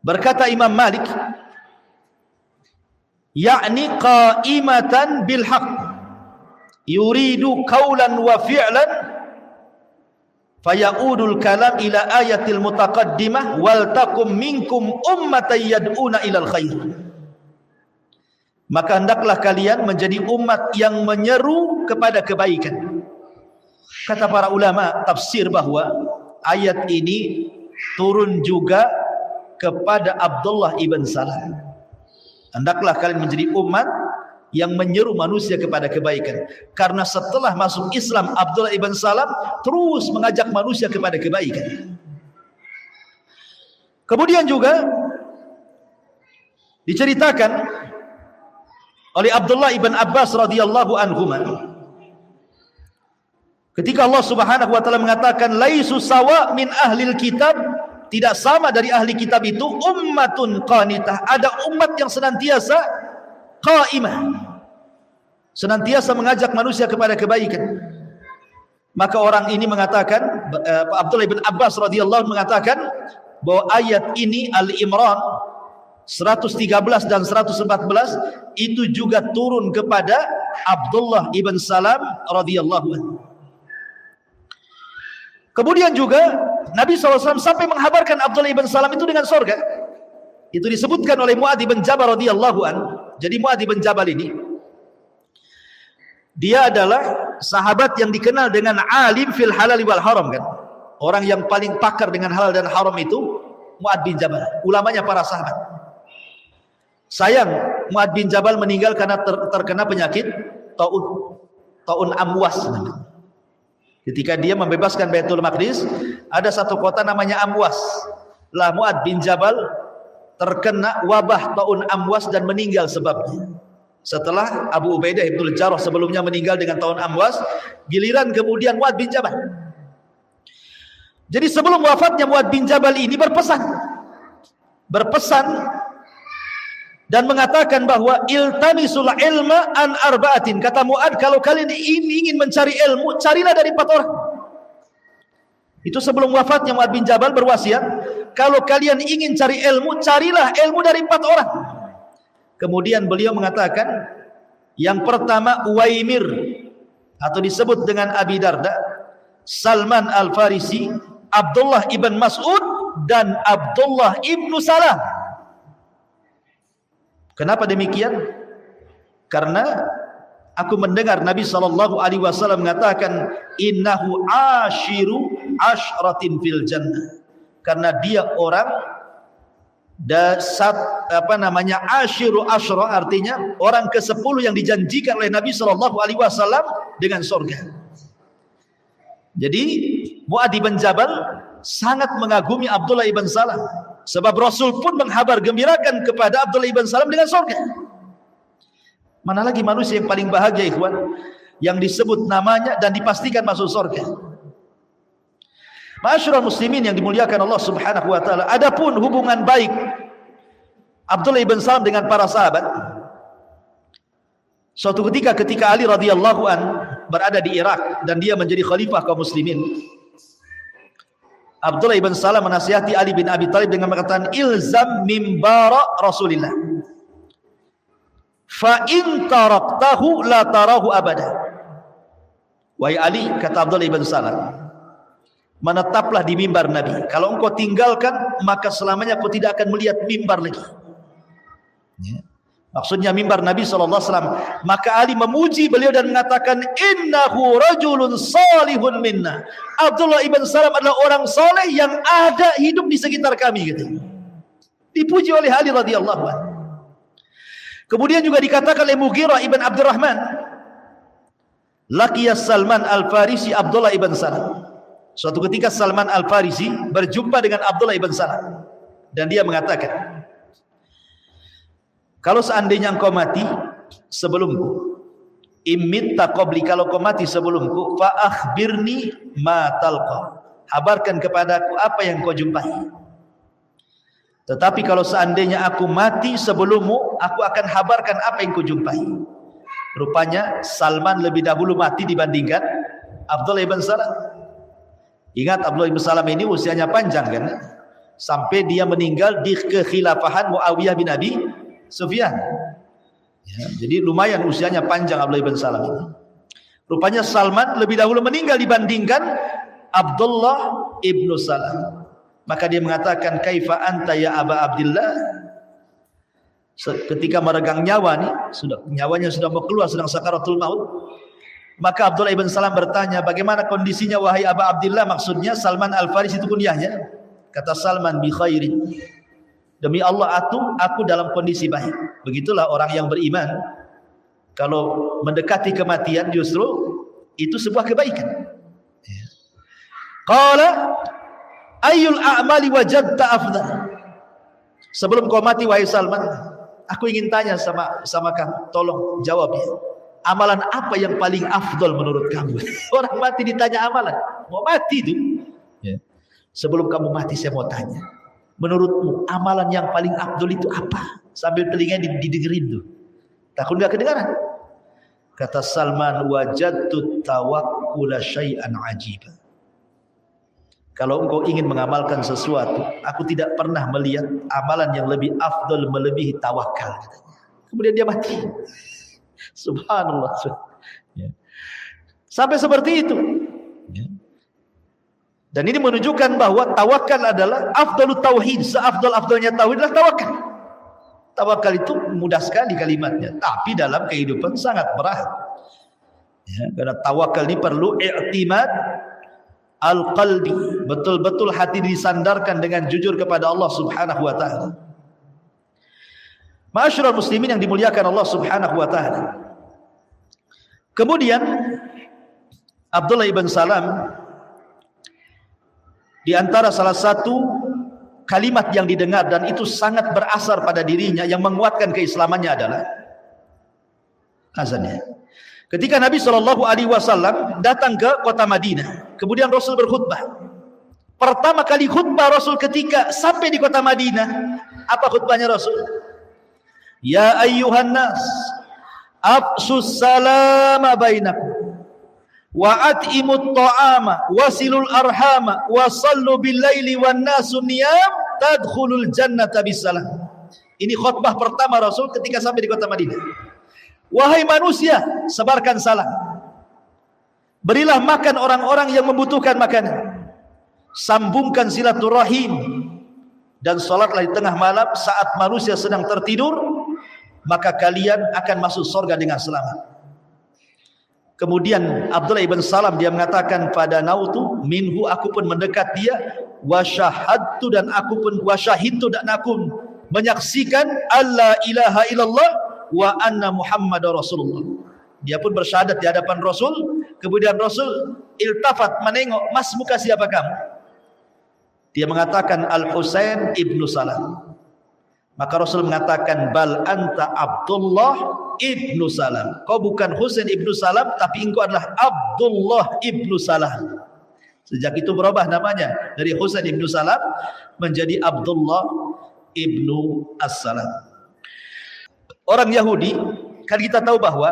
berkata Imam Malik, yakni qa'imatan bil haqq yuridu qawlan wa fi'lan faya'udul kalam ila ayatil mutaqaddimah wal takum minkum ummatan yad'una ilal khair. Maka hendaklah kalian menjadi umat yang menyeru kepada kebaikan. Kata para ulama tafsir bahwa ayat ini turun juga kepada Abdullah ibn Salam. Hendaklah kalian menjadi umat yang menyeru manusia kepada kebaikan. Karena setelah masuk Islam, Abdullah ibn Salam terus mengajak manusia kepada kebaikan. Kemudian juga diceritakan oleh Abdullah ibn Abbas radhiyallahu anhuma, ketika Allah Subhanahu wa taala mengatakan laisu sawa min ahlil kitab, tidak sama dari ahli kitab itu ummatun qanitah, ada umat yang senantiasa qaimah, senantiasa mengajak manusia kepada kebaikan. Maka orang ini mengatakan, Abdullah bin Abbas radhiyallahu mengatakan bahwa ayat ini Al-Imran 113 dan 114 itu juga turun kepada Abdullah ibn Salam radhiyallahu anhu. Kemudian juga Nabi SAW sampai menghabarkan Abdullah ibn Salam itu dengan surga. Itu disebutkan oleh Mu'adz bin Jabal radhiyallahu anhu. Jadi Mu'adz bin Jabal ini, dia adalah sahabat yang dikenal dengan alim fil halal wal haram, kan? Orang yang paling pakar dengan halal dan haram itu Mu'adz bin Jabal, ulamanya para sahabat. Sayang, Mu'adz bin Jabal meninggal karena terkena penyakit taun amwas. Ketika dia membebaskan Baitul Maqdis, ada satu kota namanya Amwas. Lah Mu'adz bin Jabal terkena wabah taun amwas dan meninggal sebabnya. Setelah Abu Ubaidah Ibnul Jarrah sebelumnya meninggal dengan taun amwas, giliran kemudian Mu'adz bin Jabal. Jadi sebelum wafatnya Mu'adz bin Jabal ini berpesan dan mengatakan bahwa iltamisul ilma an arba'atin. Kata Mu'ad, kalau kalian ingin mencari ilmu, carilah dari 4 orang. Itu sebelum wafatnya Mu'ad bin Jabal berwasiat, kalau kalian ingin cari ilmu, carilah ilmu dari 4 orang. Kemudian beliau mengatakan, yang pertama Uwaimir, atau disebut dengan Abi Darda, Salman Al-Farisi, Abdullah ibn Mas'ud, dan Abdullah ibnu Salam. Kenapa demikian? Karena aku mendengar Nabi SAW mengatakan, innahu ashiru ashratin fil jannah. Karena dia orang ashiru ashra, artinya orang ke-10 yang dijanjikan oleh Nabi SAW dengan surga. Jadi Mu'ad bin Jabal sangat mengagumi Abdullah ibn Salam, sebab Rasul pun menghabar gembirakan kepada Abdullah ibn Salam dengan surga. Mana lagi manusia yang paling bahagia, ikhwan, yang disebut namanya dan dipastikan masuk surga. Ma'asyiral muslimin yang dimuliakan Allah Subhanahu wa taala, adapun hubungan baik Abdullah ibn Salam dengan para sahabat, suatu ketika Ali radhiyallahu an berada di Irak dan dia menjadi khalifah kaum muslimin, Abdullah ibn Salam menasihati Ali bin Abi Thalib dengan mengatakan, ilzam mimbara Rasulillah, fa in taraktahu la tarahu abada. Wahai Ali, kata Abdullah ibn Salam, menetaplah di mimbar Nabi. Kalau engkau tinggalkan, maka selamanya kau tidak akan melihat mimbar lagi. Ya. Maksudnya mimbar Nabi SAW. Maka Ali memuji beliau dan mengatakan, innahu rajulun salihun minna. Abdullah ibn Salam adalah orang saleh yang ada hidup di sekitar kami, gitu. Dipuji oleh Ali radhiyallahu anhu. Kemudian juga dikatakan oleh Mughirah ibn Abdurrahman, laqiya Salman Al-Farisi Abdullah ibn Salam. Suatu ketika Salman Al-Farisi berjumpa dengan Abdullah ibn Salam, dan dia mengatakan, kalau seandainya engkau mati sebelumku, imitta qabli, kalau kau mati sebelumku, fa akhbirni ma talqa, habarkan kepadaku apa yang kau jumpai. Tetapi kalau seandainya aku mati sebelummu, aku akan habarkan apa yang kau jumpai. Rupanya Salman lebih dahulu mati dibandingkan Abdullah ibn Salam. Ingat, Abdullah ibn Salam ini usianya panjang kan, sampai dia meninggal di kekhilafahan Muawiyah bin Abi Sufyan. Ya, jadi lumayan usianya panjang Abdullah ibn Salam ini. Rupanya Salman lebih dahulu meninggal dibandingkan Abdullah ibn Salam. Maka dia mengatakan, kaifa anta ya Aba Abdillah. Ketika meregang nyawa nih, nyawanya sudah mau keluar, sedang sakaratul maut. Maka Abdullah ibn Salam bertanya, bagaimana kondisinya wahai Aba Abdillah? Maksudnya Salman Al-Farisi itu kunyahnya. Kata Salman, bi khairin. Demi Allah, aku dalam kondisi baik. Begitulah orang yang beriman. Kalau mendekati kematian justru itu sebuah kebaikan. Qala ayyul a'mali wajadta afdal. Sebelum kau mati wahai Salman, aku ingin tanya sama kamu, tolong jawab ya. Amalan apa yang paling afdal menurut kamu? Orang mati ditanya amalan, mau mati itu. Ya. Sebelum kamu mati saya mau tanya, menurutmu amalan yang paling afdal itu apa? Sambil telinganya didengerin tuh. Takut enggak kedengaran? Kata Salman, wajadtu tawakkula syai'an ajiba. Kalau engkau ingin mengamalkan sesuatu, aku tidak pernah melihat amalan yang lebih afdal melebihi tawakal, katanya. Kemudian dia mati. Subhanallah. Ya. Sampai seperti itu. Ya. Dan ini menunjukkan bahwa tawakal adalah afdalut tauhid. Seafdal-afdalnya tauhid adalah tawakal. Tawakal itu mudah sekali kalimatnya, tapi dalam kehidupan sangat berat. Ya, karena tawakal ini perlu i'timad al-qalbi, betul-betul hati disandarkan dengan jujur kepada Allah Subhanahu wa taala. Ma'asyiral muslimin yang dimuliakan Allah Subhanahu wa taala. Kemudian Abdullah ibn Salam, di antara salah satu kalimat yang didengar dan itu sangat berasar pada dirinya yang menguatkan keislamannya adalah azannya. Ketika Nabi SAW datang ke kota Madinah, kemudian Rasul berkhutbah. Pertama kali khutbah Rasul ketika sampai di kota Madinah, apa khutbahnya Rasul? Ya ayyuhan nas, afsus salama bainakum wa at'imut ta'ama wasilul arhama wa sallu bil laili wan nasu niyam tadkhulul jannata bisalam. Ini khutbah pertama Rasul ketika sampai di kota Madinah. Wahai manusia, sebarkan salam, berilah makan orang-orang yang membutuhkan makanan, sambungkan silaturahim, dan salatlah di tengah malam saat manusia sedang tertidur, maka kalian akan masuk surga dengan selamat. Kemudian Abdullah ibn Salam dia mengatakan, pada nautu minhu, aku pun mendekat dia, wasyahadtu, dan aku pun wasyahidtu, dan aku menyaksikan alla ilaha illallah wa anna muhammadar rasulullah. Dia pun bersyahadat di hadapan Rasul. Kemudian Rasul iltafat, menengok, mas, muka siapa kamu? Dia mengatakan Al-Husain ibnu Salam. Maka Rasul mengatakan, bal anta Abdullah ibnu Salam. Kau bukan Husain ibnu Salam, tapi engkau adalah Abdullah ibnu Salam. Sejak itu berubah namanya dari Husain ibnu Salam menjadi Abdullah ibnu As-Salam. Orang Yahudi, kan kita tahu bahwa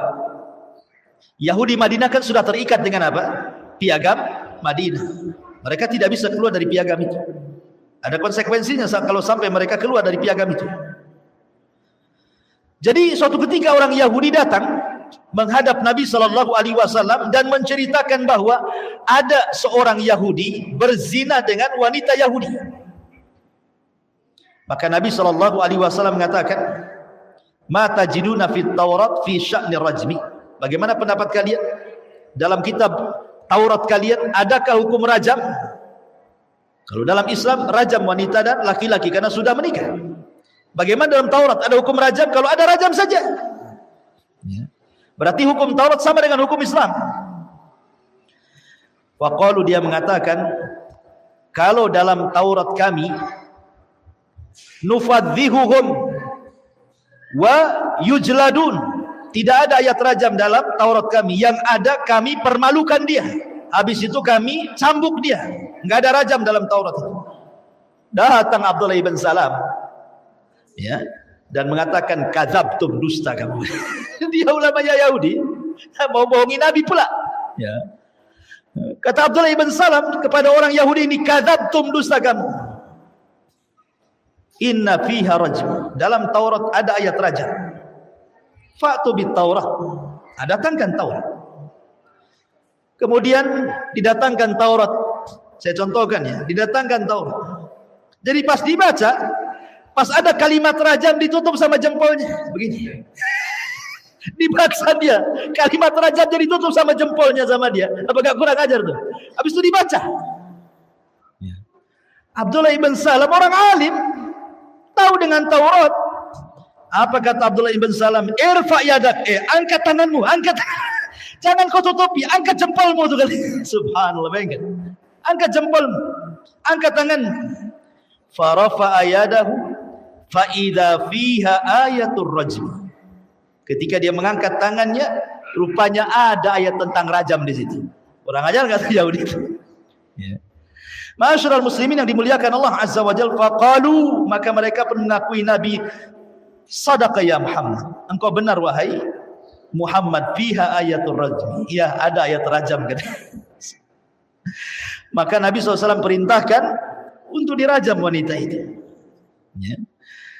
Yahudi Madinah kan sudah terikat dengan apa? Piagam Madinah. Mereka tidak bisa keluar dari piagam itu. Ada konsekuensinya kalau sampai mereka keluar dari piagam itu. Jadi suatu ketika orang Yahudi datang menghadap Nabi SAW dan menceritakan bahwa ada seorang Yahudi berzina dengan wanita Yahudi. Maka Nabi SAW mengatakan, ma tajiduna fit Taurat fi sya'ni rajmi. Bagaimana pendapat kalian dalam kitab Taurat kalian, adakah hukum rajam? Kalau dalam Islam rajam wanita dan laki-laki karena sudah menikah. Bagaimana dalam Taurat ada hukum rajam? Kalau ada rajam saja. Berarti hukum Taurat sama dengan hukum Islam. Waqalu, dia mengatakan, kalau dalam Taurat kami nufadzihuhum wa yujladun, tidak ada ayat rajam dalam Taurat kami. Yang ada kami permalukan dia, habis itu kami cambuk dia. Enggak ada rajam dalam Taurat itu. Datang Abdullah ibn Salam, ya, dan mengatakan, kadzabtum, dusta kamu. Dia ulamanya Yahudi, mau bohongi Nabi pula, ya. Kata Abdullah ibn Salam kepada orang Yahudi ini, kadzabtum, dusta kamu. Inna fiha rajm, dalam Taurat ada ayat rajam. Fa'tu bit Taurat, datangkan Taurat. Kemudian didatangkan Taurat. Saya contohkan ya, didatangkan Taurat. Jadi pas dibaca, pas ada kalimat rajam ditutup sama jempolnya, begini. Dipaksa dia, kalimat rajam jadi tutup sama jempolnya sama dia. Apakah kurang ajar tuh? Habis itu dibaca. Abdullah ibn Salam orang alim, tahu dengan Taurat. Apa kata Abdullah ibn Salam? Irfa yadak, angkat tanganmu, angkat. Jangan kau tutupi, angkat jempolmu tuh kali. Subhanallah, bayangkan. Angkat jempolmu, angkat tangan. Farafa ayadahu fa idza fiha ayatur rajm. Ketika dia mengangkat tangannya, rupanya ada ayat tentang rajam di situ. Kurang ajar kata Yahudi. Ya. Ma'asyiral muslimin yang dimuliakan Allah Azza wa Jalla, faqalu, maka mereka pun mengakui Nabi, sadaqa ya Muhammad, engkau benar wahai Muhammad, fiha ayatul rajm. Ya, ada ayat rajam kan. Maka Nabi SAW perintahkan untuk dirajam wanita itu. Ya.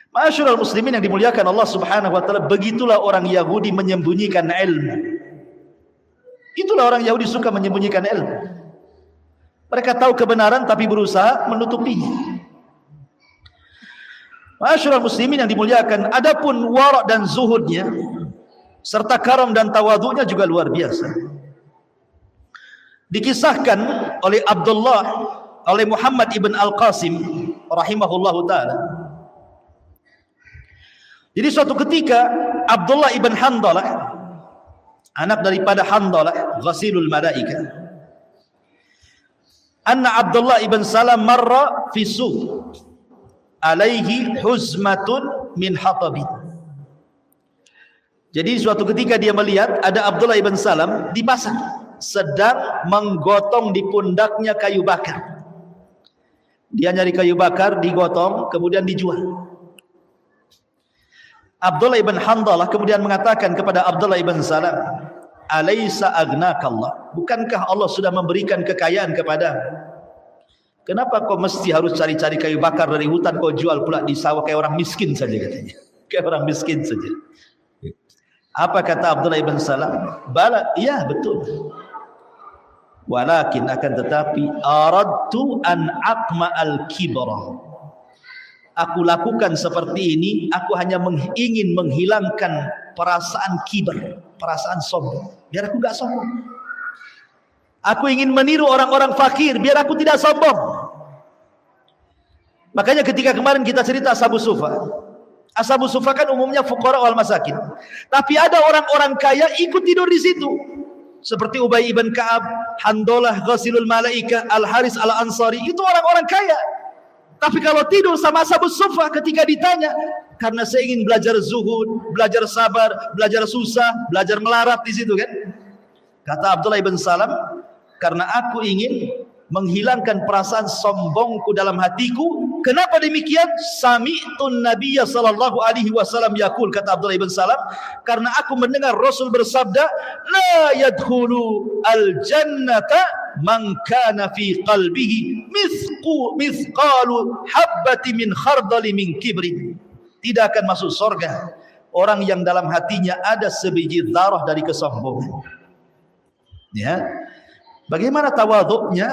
Ma'asyiral muslimin yang dimuliakan Allah Subhanahu wa taala, begitulah orang Yahudi menyembunyikan ilmu. Itulah orang Yahudi suka menyembunyikan ilmu. Mereka tahu kebenaran tapi berusaha menutupinya. Ma'asyiral muslimin yang dimuliakan, adapun wara' dan zuhudnya serta karam dan tawadhu'nya juga luar biasa. Dikisahkan oleh Muhammad ibn Al-Qasim rahimahullahu ta'ala. Jadi suatu ketika Abdullah ibn Handalah, anak daripada Handalah ghasilul malaika, anna Abdullah ibn Salam marra fi suq alaihi huzmatun min hatabin. Jadi suatu ketika dia melihat ada Abdullah ibn Salam di pasar, sedang menggotong di pundaknya kayu bakar. Dia nyari kayu bakar, digotong, kemudian dijual. Abdullah ibn Handalah kemudian mengatakan kepada Abdullah ibn Salam, "Alaysa agnakallah? Bukankah Allah sudah memberikan kekayaan kepadamu? Kenapa kau mesti harus cari-cari kayu bakar dari hutan, kau jual pula di sawah kayak orang miskin saja," katanya. Kayak orang miskin saja. Apa kata Abdullah ibn Salam? "Bala, iya betul. Walakin akan tetapi aradtu an aqma al-kibra. Aku lakukan seperti ini, aku hanya ingin menghilangkan perasaan kibar, perasaan sombong. Biar aku enggak sombong. Aku ingin meniru orang-orang fakir, biar aku tidak sombong." Makanya ketika kemarin kita cerita Ashabus Sufa. Ashabus Sufa kan umumnya fuqara wal masakin. Tapi ada orang-orang kaya ikut tidur di situ. Seperti Ubay ibn Ka'ab, Handalah Ghasilul Malaika, Al-Haris Al-Ansari, itu orang-orang kaya. Tapi kalau tidur sama Ashabus Sufa ketika ditanya, karena saya ingin belajar zuhud, belajar sabar, belajar susah, belajar melarat di situ kan. Kata Abdullah ibn Salam, karena aku ingin menghilangkan perasaan sombongku dalam hatiku. Kenapa demikian? Sami'tun Nabiyya sallallahu alaihi wasallam yaqul, kata Abdullah ibn Salam, karena aku mendengar Rasul bersabda, la yadkhulu al-jannata man kana fi qalbihi mithqalu habbati min khardali min kibrin. Tidak akan masuk surga orang yang dalam hatinya ada sebiji zarah dari kesombongan. Ya. Bagaimana tawadhu'nya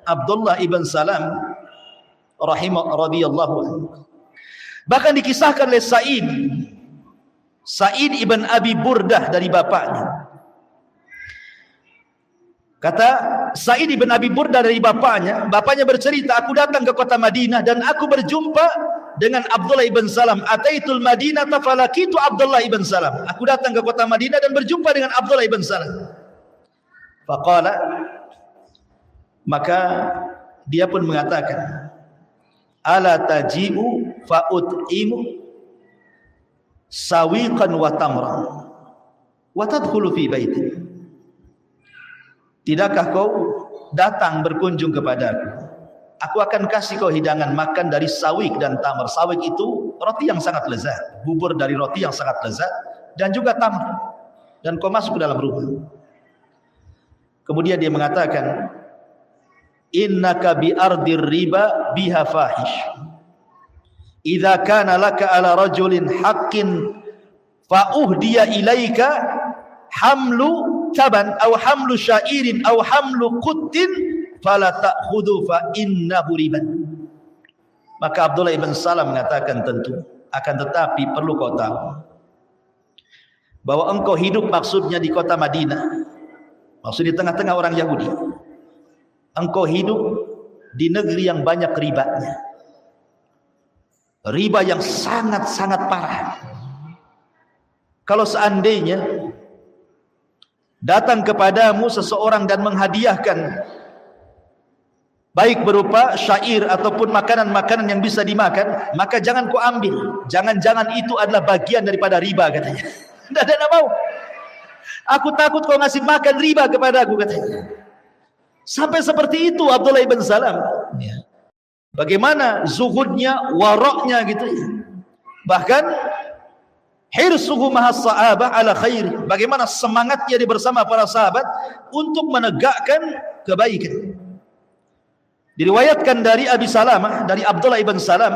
Abdullah ibn Salam radhiyallahu anhu. Bahkan dikisahkan oleh Sa'id ibn Abi Burdah dari bapaknya. Kata Sa'id ibn Abi Burdah dari bapaknya bercerita, aku datang ke kota Madinah dan aku berjumpa dengan Abdullah ibn Salam. Ataitul Madinah falakitu Abdullah ibn Salam. Aku datang ke kota Madinah dan berjumpa dengan Abdullah ibn Salam. Faqala, maka dia pun mengatakan, ala taji'u fa'ut'imu sawiqan wa tamran wa tadkhulu fi baiti. Tidakkah kau datang berkunjung kepadaku? Aku akan kasih kau hidangan makan dari sawik dan tamar. Sawik itu roti yang sangat lezat, bubur dari roti yang sangat lezat, dan juga tamar. Dan kau masuk ke dalam rumah. Kemudian dia mengatakan, innaka bi ardir riba biha fahish. Idza kana laka ala rajulin haqqin fa uhdiya ilaika hamlu taban aw hamlu syairin aw hamlu quttin fala ta'khudhu fa innahu riban. Maka Abdullah ibn Salam mengatakan, tentu akan tetapi perlu kau tahu bahwa engkau hidup maksudnya di kota Madinah, maksud di tengah-tengah orang Yahudi. Engkau hidup di negeri yang banyak ribanya, riba yang sangat-sangat parah. Kalau seandainya datang kepadamu seseorang dan menghadiahkan, baik berupa syair ataupun makanan-makanan yang bisa dimakan, maka jangan kau ambil. Jangan-jangan itu adalah bagian daripada riba, katanya. Tidak mau. Aku takut kau ngasih makan riba kepadaku, katanya. Sampai seperti itu Abdullah ibn Salam. Bagaimana zuhudnya, waraknya gitu. Bahkan hirsuhu mahas sahabah ala khair. Bagaimana semangatnya dia bersama para sahabat untuk menegakkan kebaikan. Diriwayatkan dari Abi Salamah, dari Abdullah ibn Salam,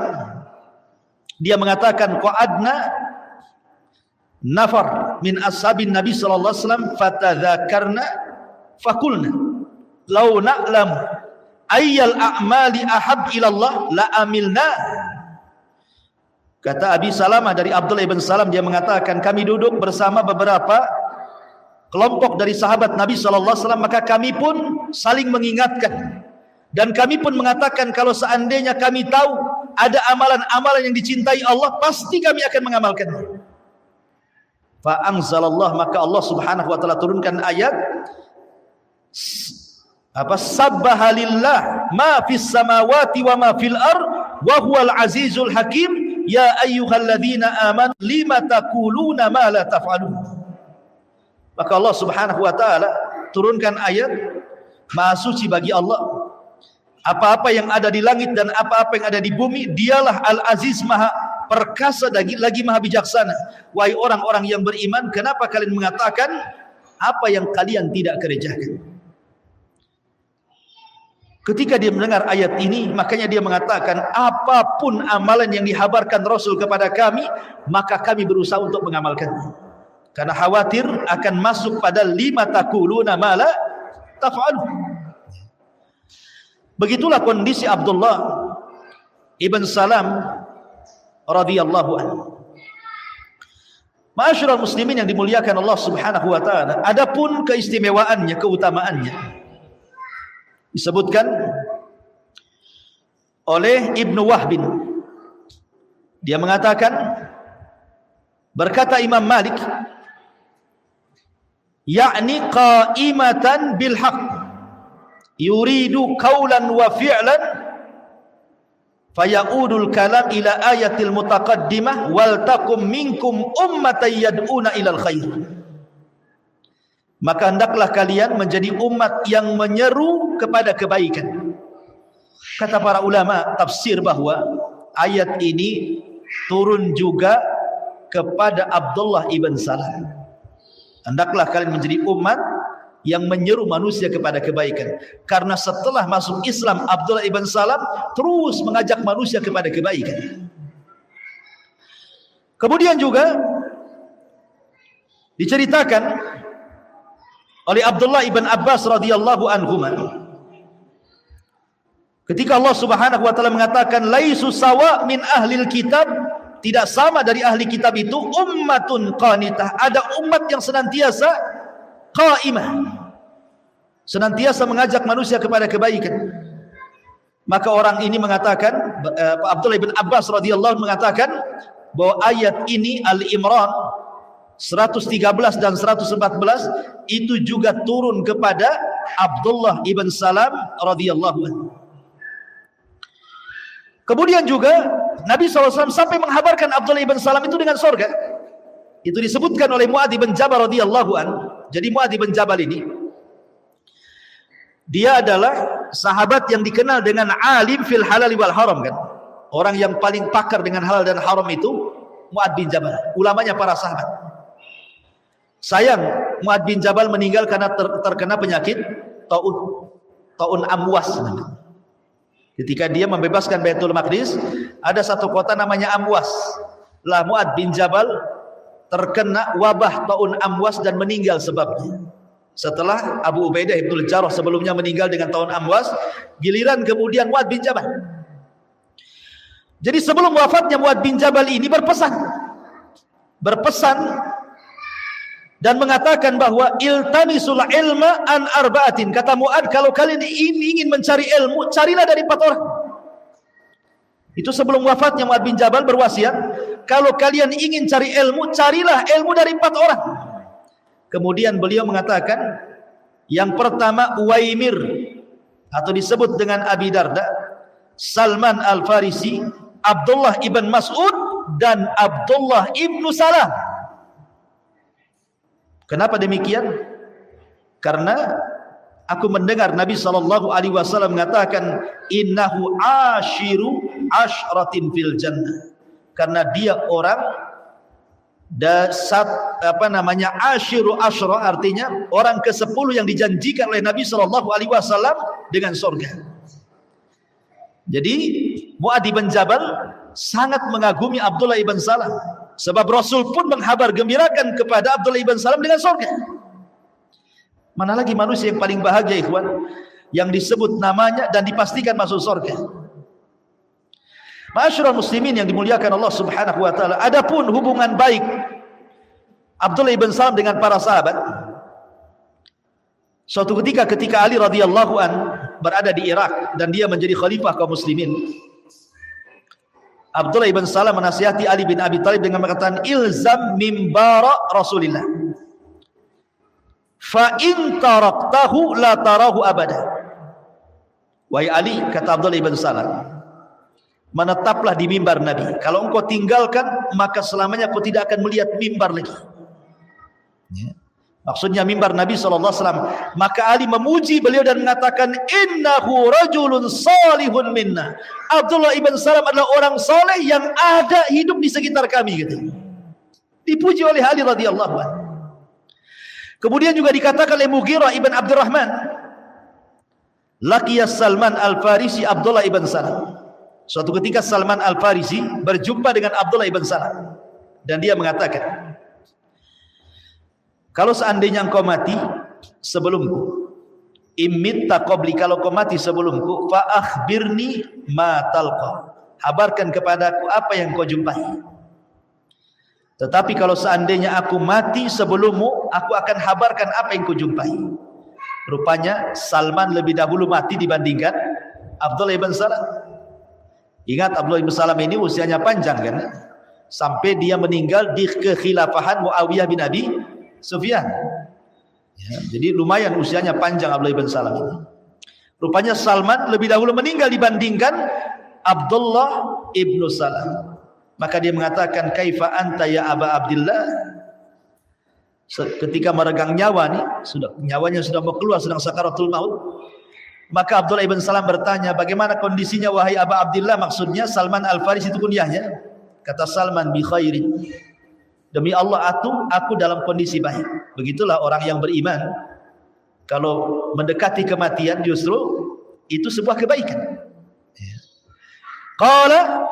dia mengatakan, qa'adna nafar min ashabin Nabi sallallahu alaihi wasallam fatadzakarna faqulna law na'lam ayyal a'mali ahab ila Allah la amilna. Kata Abi Salamah dari Abdullah ibn Salam, dia mengatakan, kami duduk bersama beberapa kelompok dari sahabat Nabi sallallahu alaihi wasallam, maka kami pun saling mengingatkan dan kami pun mengatakan, kalau seandainya kami tahu ada amalan-amalan yang dicintai Allah, pasti kami akan mengamalkannya. Fa anzalallah, maka Allah Subhanahu wa taala turunkan ayat sabbaha lillah ma fis samawati wa ma fil ard wa huwal azizul hakim ya ayyuhalladzina amanu lima taquluna ma la taf'alun. Maka Allah Subhanahu wa taala turunkan ayat, maha suci bagi Allah apa-apa yang ada di langit dan apa-apa yang ada di bumi, dialah al-aziz, maha perkasa lagi maha bijaksana. Wahai orang-orang yang beriman, kenapa kalian mengatakan apa yang kalian tidak kerjakan? Ketika dia mendengar ayat ini, makanya dia mengatakan, apapun amalan yang dihabarkan Rasul kepada kami, maka kami berusaha untuk mengamalkannya. Karena khawatir akan masuk pada lima taquluna ma la taf'alu. Begitulah kondisi Abdullah ibn Salam radhiyallahu anhu. Ma'asyiral muslimin yang dimuliakan Allah Subhanahu wa taala, adapun keistimewaannya, keutamaannya disebutkan oleh Ibnu Wahbin. Dia mengatakan, berkata Imam Malik, yakni qa'imatan bil haqq yuridu qawlan wa fi'lan faya'udul kalam ila ayatil mutaqaddimah wal takum minkum ummatan yad'una ilal khair. Maka hendaklah kalian menjadi umat yang menyeru kepada kebaikan. Kata para ulama tafsir bahwa ayat ini turun juga kepada Abdullah ibn Salam. Hendaklah kalian menjadi umat yang menyeru manusia kepada kebaikan. Karena setelah masuk Islam, Abdullah ibn Salam terus mengajak manusia kepada kebaikan. Kemudian juga diceritakan oleh Abdullah ibn Abbas radhiyallahu anhuma, ketika Allah Subhanahu wa taala mengatakan laisu sawa min ahlil kitab, tidak sama dari ahli kitab itu ummatun qanitah, ada umat yang senantiasa qaimah, senantiasa mengajak manusia kepada kebaikan. Maka orang ini mengatakan, Abdullah ibn Abbas radhiyallahu anhu mengatakan bahwa ayat ini Al-Imran 113 dan 114 itu juga turun kepada Abdullah ibn Salam radhiyallahu anhu. Kemudian juga Nabi SAW sampai menghabarkan Abdullah ibn Salam itu dengan surga. Itu disebutkan oleh Mu'adz bin Jabal radhiyallahu anhu. Jadi Mu'adz bin Jabal ini, dia adalah sahabat yang dikenal dengan alim fil halal wal haram kan. Orang yang paling pakar dengan halal dan haram itu Mu'adz bin Jabal, ulamanya para sahabat. Sayang, Mu'adz bin Jabal meninggal karena terkena penyakit taun amwas. Ketika dia membebaskan Baitul Maqdis, ada satu kota namanya Amwas. Lah Mu'adz bin Jabal terkena wabah taun amwas dan meninggal sebabnya. Setelah Abu Ubaidah ibn Jarrah sebelumnya meninggal dengan taun amwas, giliran kemudian Mu'adz bin Jabal. Jadi sebelum wafatnya Mu'adz bin Jabal ini berpesan dan mengatakan bahwa iltamisul ilma an arba'atin. Kata Mu'adz, kalau kalian ingin mencari ilmu, carilah dari 4 orang. Itu sebelum wafatnya Mu'adz bin Jabal berwasiat, kalau kalian ingin cari ilmu, carilah ilmu dari 4 orang. Kemudian beliau mengatakan, yang pertama Uwaimir, atau disebut dengan Abi Darda, Salman Al-Farisi, Abdullah ibn Mas'ud, dan Abdullah ibn Salam. Kenapa demikian? Karena aku mendengar Nabi SAW mengatakan, innahu ashiru ashratin fil jannah. Karena dia orang ashiru ashra, artinya orang ke-10 yang dijanjikan oleh Nabi SAW dengan surga. Jadi Mu'adz bin Jabal sangat mengagumi Abdullah ibn Salam. Sebab Rasul pun menghabar gembirakan kepada Abdullah ibn Salam dengan surga. Mana lagi manusia yang paling bahagia ikhwan, yang disebut namanya dan dipastikan masuk surga. Ma'asyiral muslimin yang dimuliakan Allah Subhanahu wa taala, adapun hubungan baik Abdullah ibn Salam dengan para sahabat, suatu ketika Ali radhiyallahu an berada di Irak dan dia menjadi khalifah kaum muslimin, Abdullah ibn Salam menasihati Ali bin Abi Thalib dengan mengatakan, ilzam mimbara Rasulillah fa in taraktahu la tarahu abada. Wahai Ali, kata Abdullah ibn Salam, menetaplah di mimbar Nabi. Kalau engkau tinggalkan, maka selamanya kau tidak akan melihat mimbar lagi. Maksudnya mimbar Nabi SAW. Maka Ali memuji beliau dan mengatakan, innahu rajulun salihun minna. Abdullah ibn Salam adalah orang soleh yang ada hidup di sekitar kami, gitu. Dipuji oleh Ali radhiyallahu anhu. Kemudian juga dikatakan oleh Mughirah ibn Abdurrahman, laqiya Salman al-Farisi Abdullah ibn Salam. Suatu ketika Salman al-Farisi berjumpa dengan Abdullah ibn Salam, dan dia mengatakan, kalau seandainya engkau mati sebelumku, imitta qabli, kalau kau mati sebelumku, fa akhbirni ma talqa, habarkan kepadaku apa yang kau jumpai. Tetapi kalau seandainya aku mati sebelummu, aku akan habarkan apa yang kau jumpai. Rupanya Salman lebih dahulu mati dibandingkan Abdullah ibn Salam. Ingat, Abdullah ibn Salam ini usianya panjang kan, sampai dia meninggal di kekhilafahan Muawiyah bin Abi Sufyan. Ya, jadi lumayan usianya panjang Abdullah ibn Salam ini. Rupanya Salman lebih dahulu meninggal dibandingkan Abdullah ibn Salam. Maka dia mengatakan, kaifa anta ya Aba Abdillah. Ketika meregang nyawa nih, nyawanya sudah mau keluar, sedang sakaratul maut. Maka Abdullah ibn Salam bertanya, bagaimana kondisinya wahai Aba Abdillah? Maksudnya Salman al-Farisi itu kunyahnya. Kata Salman, bi khairin. Demi Allah, aku dalam kondisi baik. Begitulah orang yang beriman. Kalau mendekati kematian, justru itu sebuah kebaikan. Qala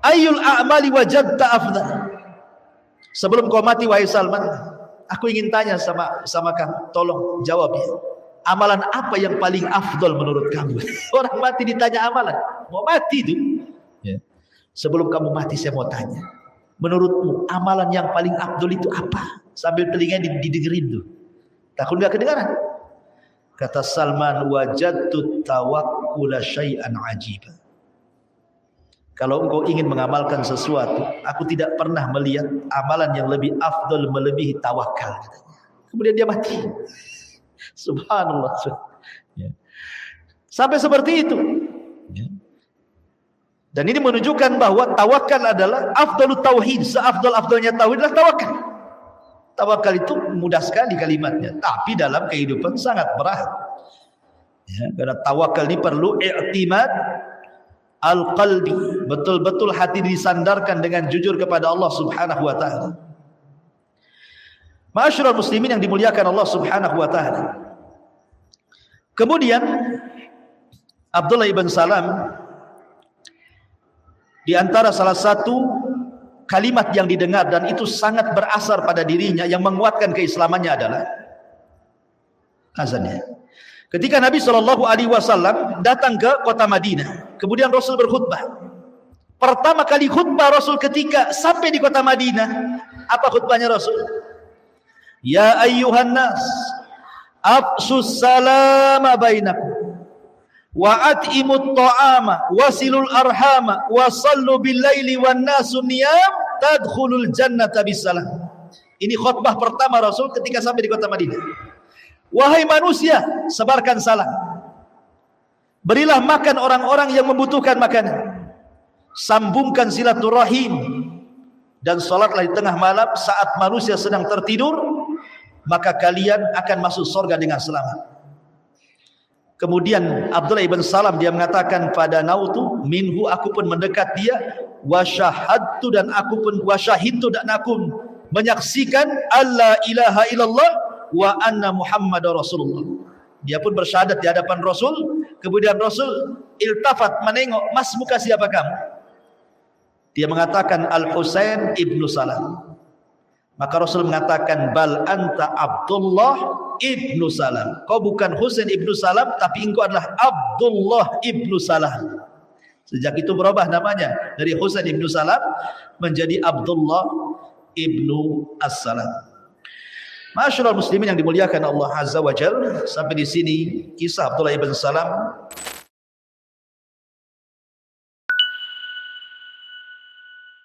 ayyul a'mali wajadta afdal. Sebelum kau mati wahai Salman, aku ingin tanya sama kamu, tolong jawab ya. Amalan apa yang paling afdal menurut kamu? Orang mati ditanya amalan, mau mati itu. Ya. Sebelum kamu mati saya mau tanya, menurutmu amalan yang paling afdal itu apa? Sambil telinga didengerin tuh. Takut enggak kedengaran? Kata Salman, wajadtu tawakkula syai'an ajiba. Kalau engkau ingin mengamalkan sesuatu, aku tidak pernah melihat amalan yang lebih afdal melebihi tawakal, katanya. Kemudian dia mati. Subhanallah. Ya. Sampai seperti itu. Ya. Dan ini menunjukkan bahwa tawakal adalah afdalut tauhid. Seafdal-afdalnya tauhid adalah tawakal. Tawakal itu mudah sekali kalimatnya, tapi dalam kehidupan sangat berat. Ya, karena tawakal ini perlu i'timad al-qalbi, betul-betul hati disandarkan dengan jujur kepada Allah Subhanahu wa taala. Ma'asyiral muslimin yang dimuliakan Allah Subhanahu wa taala. Kemudian Abdullah ibn Salam, di antara salah satu kalimat yang didengar dan itu sangat berasar pada dirinya yang menguatkan keislamannya adalah azannya. Ketika Nabi SAW datang ke kota Madinah, kemudian Rasul berkhutbah. Pertama kali khutbah Rasul ketika sampai di kota Madinah, apa khutbahnya Rasul? Ya ayyuhan nas, afsus salama bainakum, wa at'imut ta'ama, wasilul arhama, wa sallu bil laili wan nasu niyam, tadkhulul jannata bisalam. Ini khutbah pertama Rasul ketika sampai di kota Madinah. Wahai manusia, sebarkan salam. Berilah makan orang-orang yang membutuhkan makanan. Sambungkan silaturahim. Dan salatlah di tengah malam saat manusia sedang tertidur, maka kalian akan masuk surga dengan selamat. Kemudian Abdullah ibn Salam dia mengatakan, pada nautu minhu, aku pun mendekat dia, wasyahadtu, dan aku pun wasyahidtu, dan aku menyaksikan alla ilaha illallah wa anna Muhammadar Rasulullah. Dia pun bersyahadat di hadapan Rasul. Kemudian Rasul iltafat, menengok, mas muka siapa kamu? Dia mengatakan Al-Husain ibnu Salam. Maka Rasul mengatakan, bal anta Abdullah ibnu Salam. Kau bukan Husain ibnu Salam, tapi engkau adalah Abdullah ibnu Salam. Sejak itu berubah namanya dari Husain ibnu Salam menjadi Abdullah ibnu As-Salam. Ma'asyiral muslimin yang dimuliakan Allah Azza wa Jalla, sampai di sini kisah Abdullah ibn Salam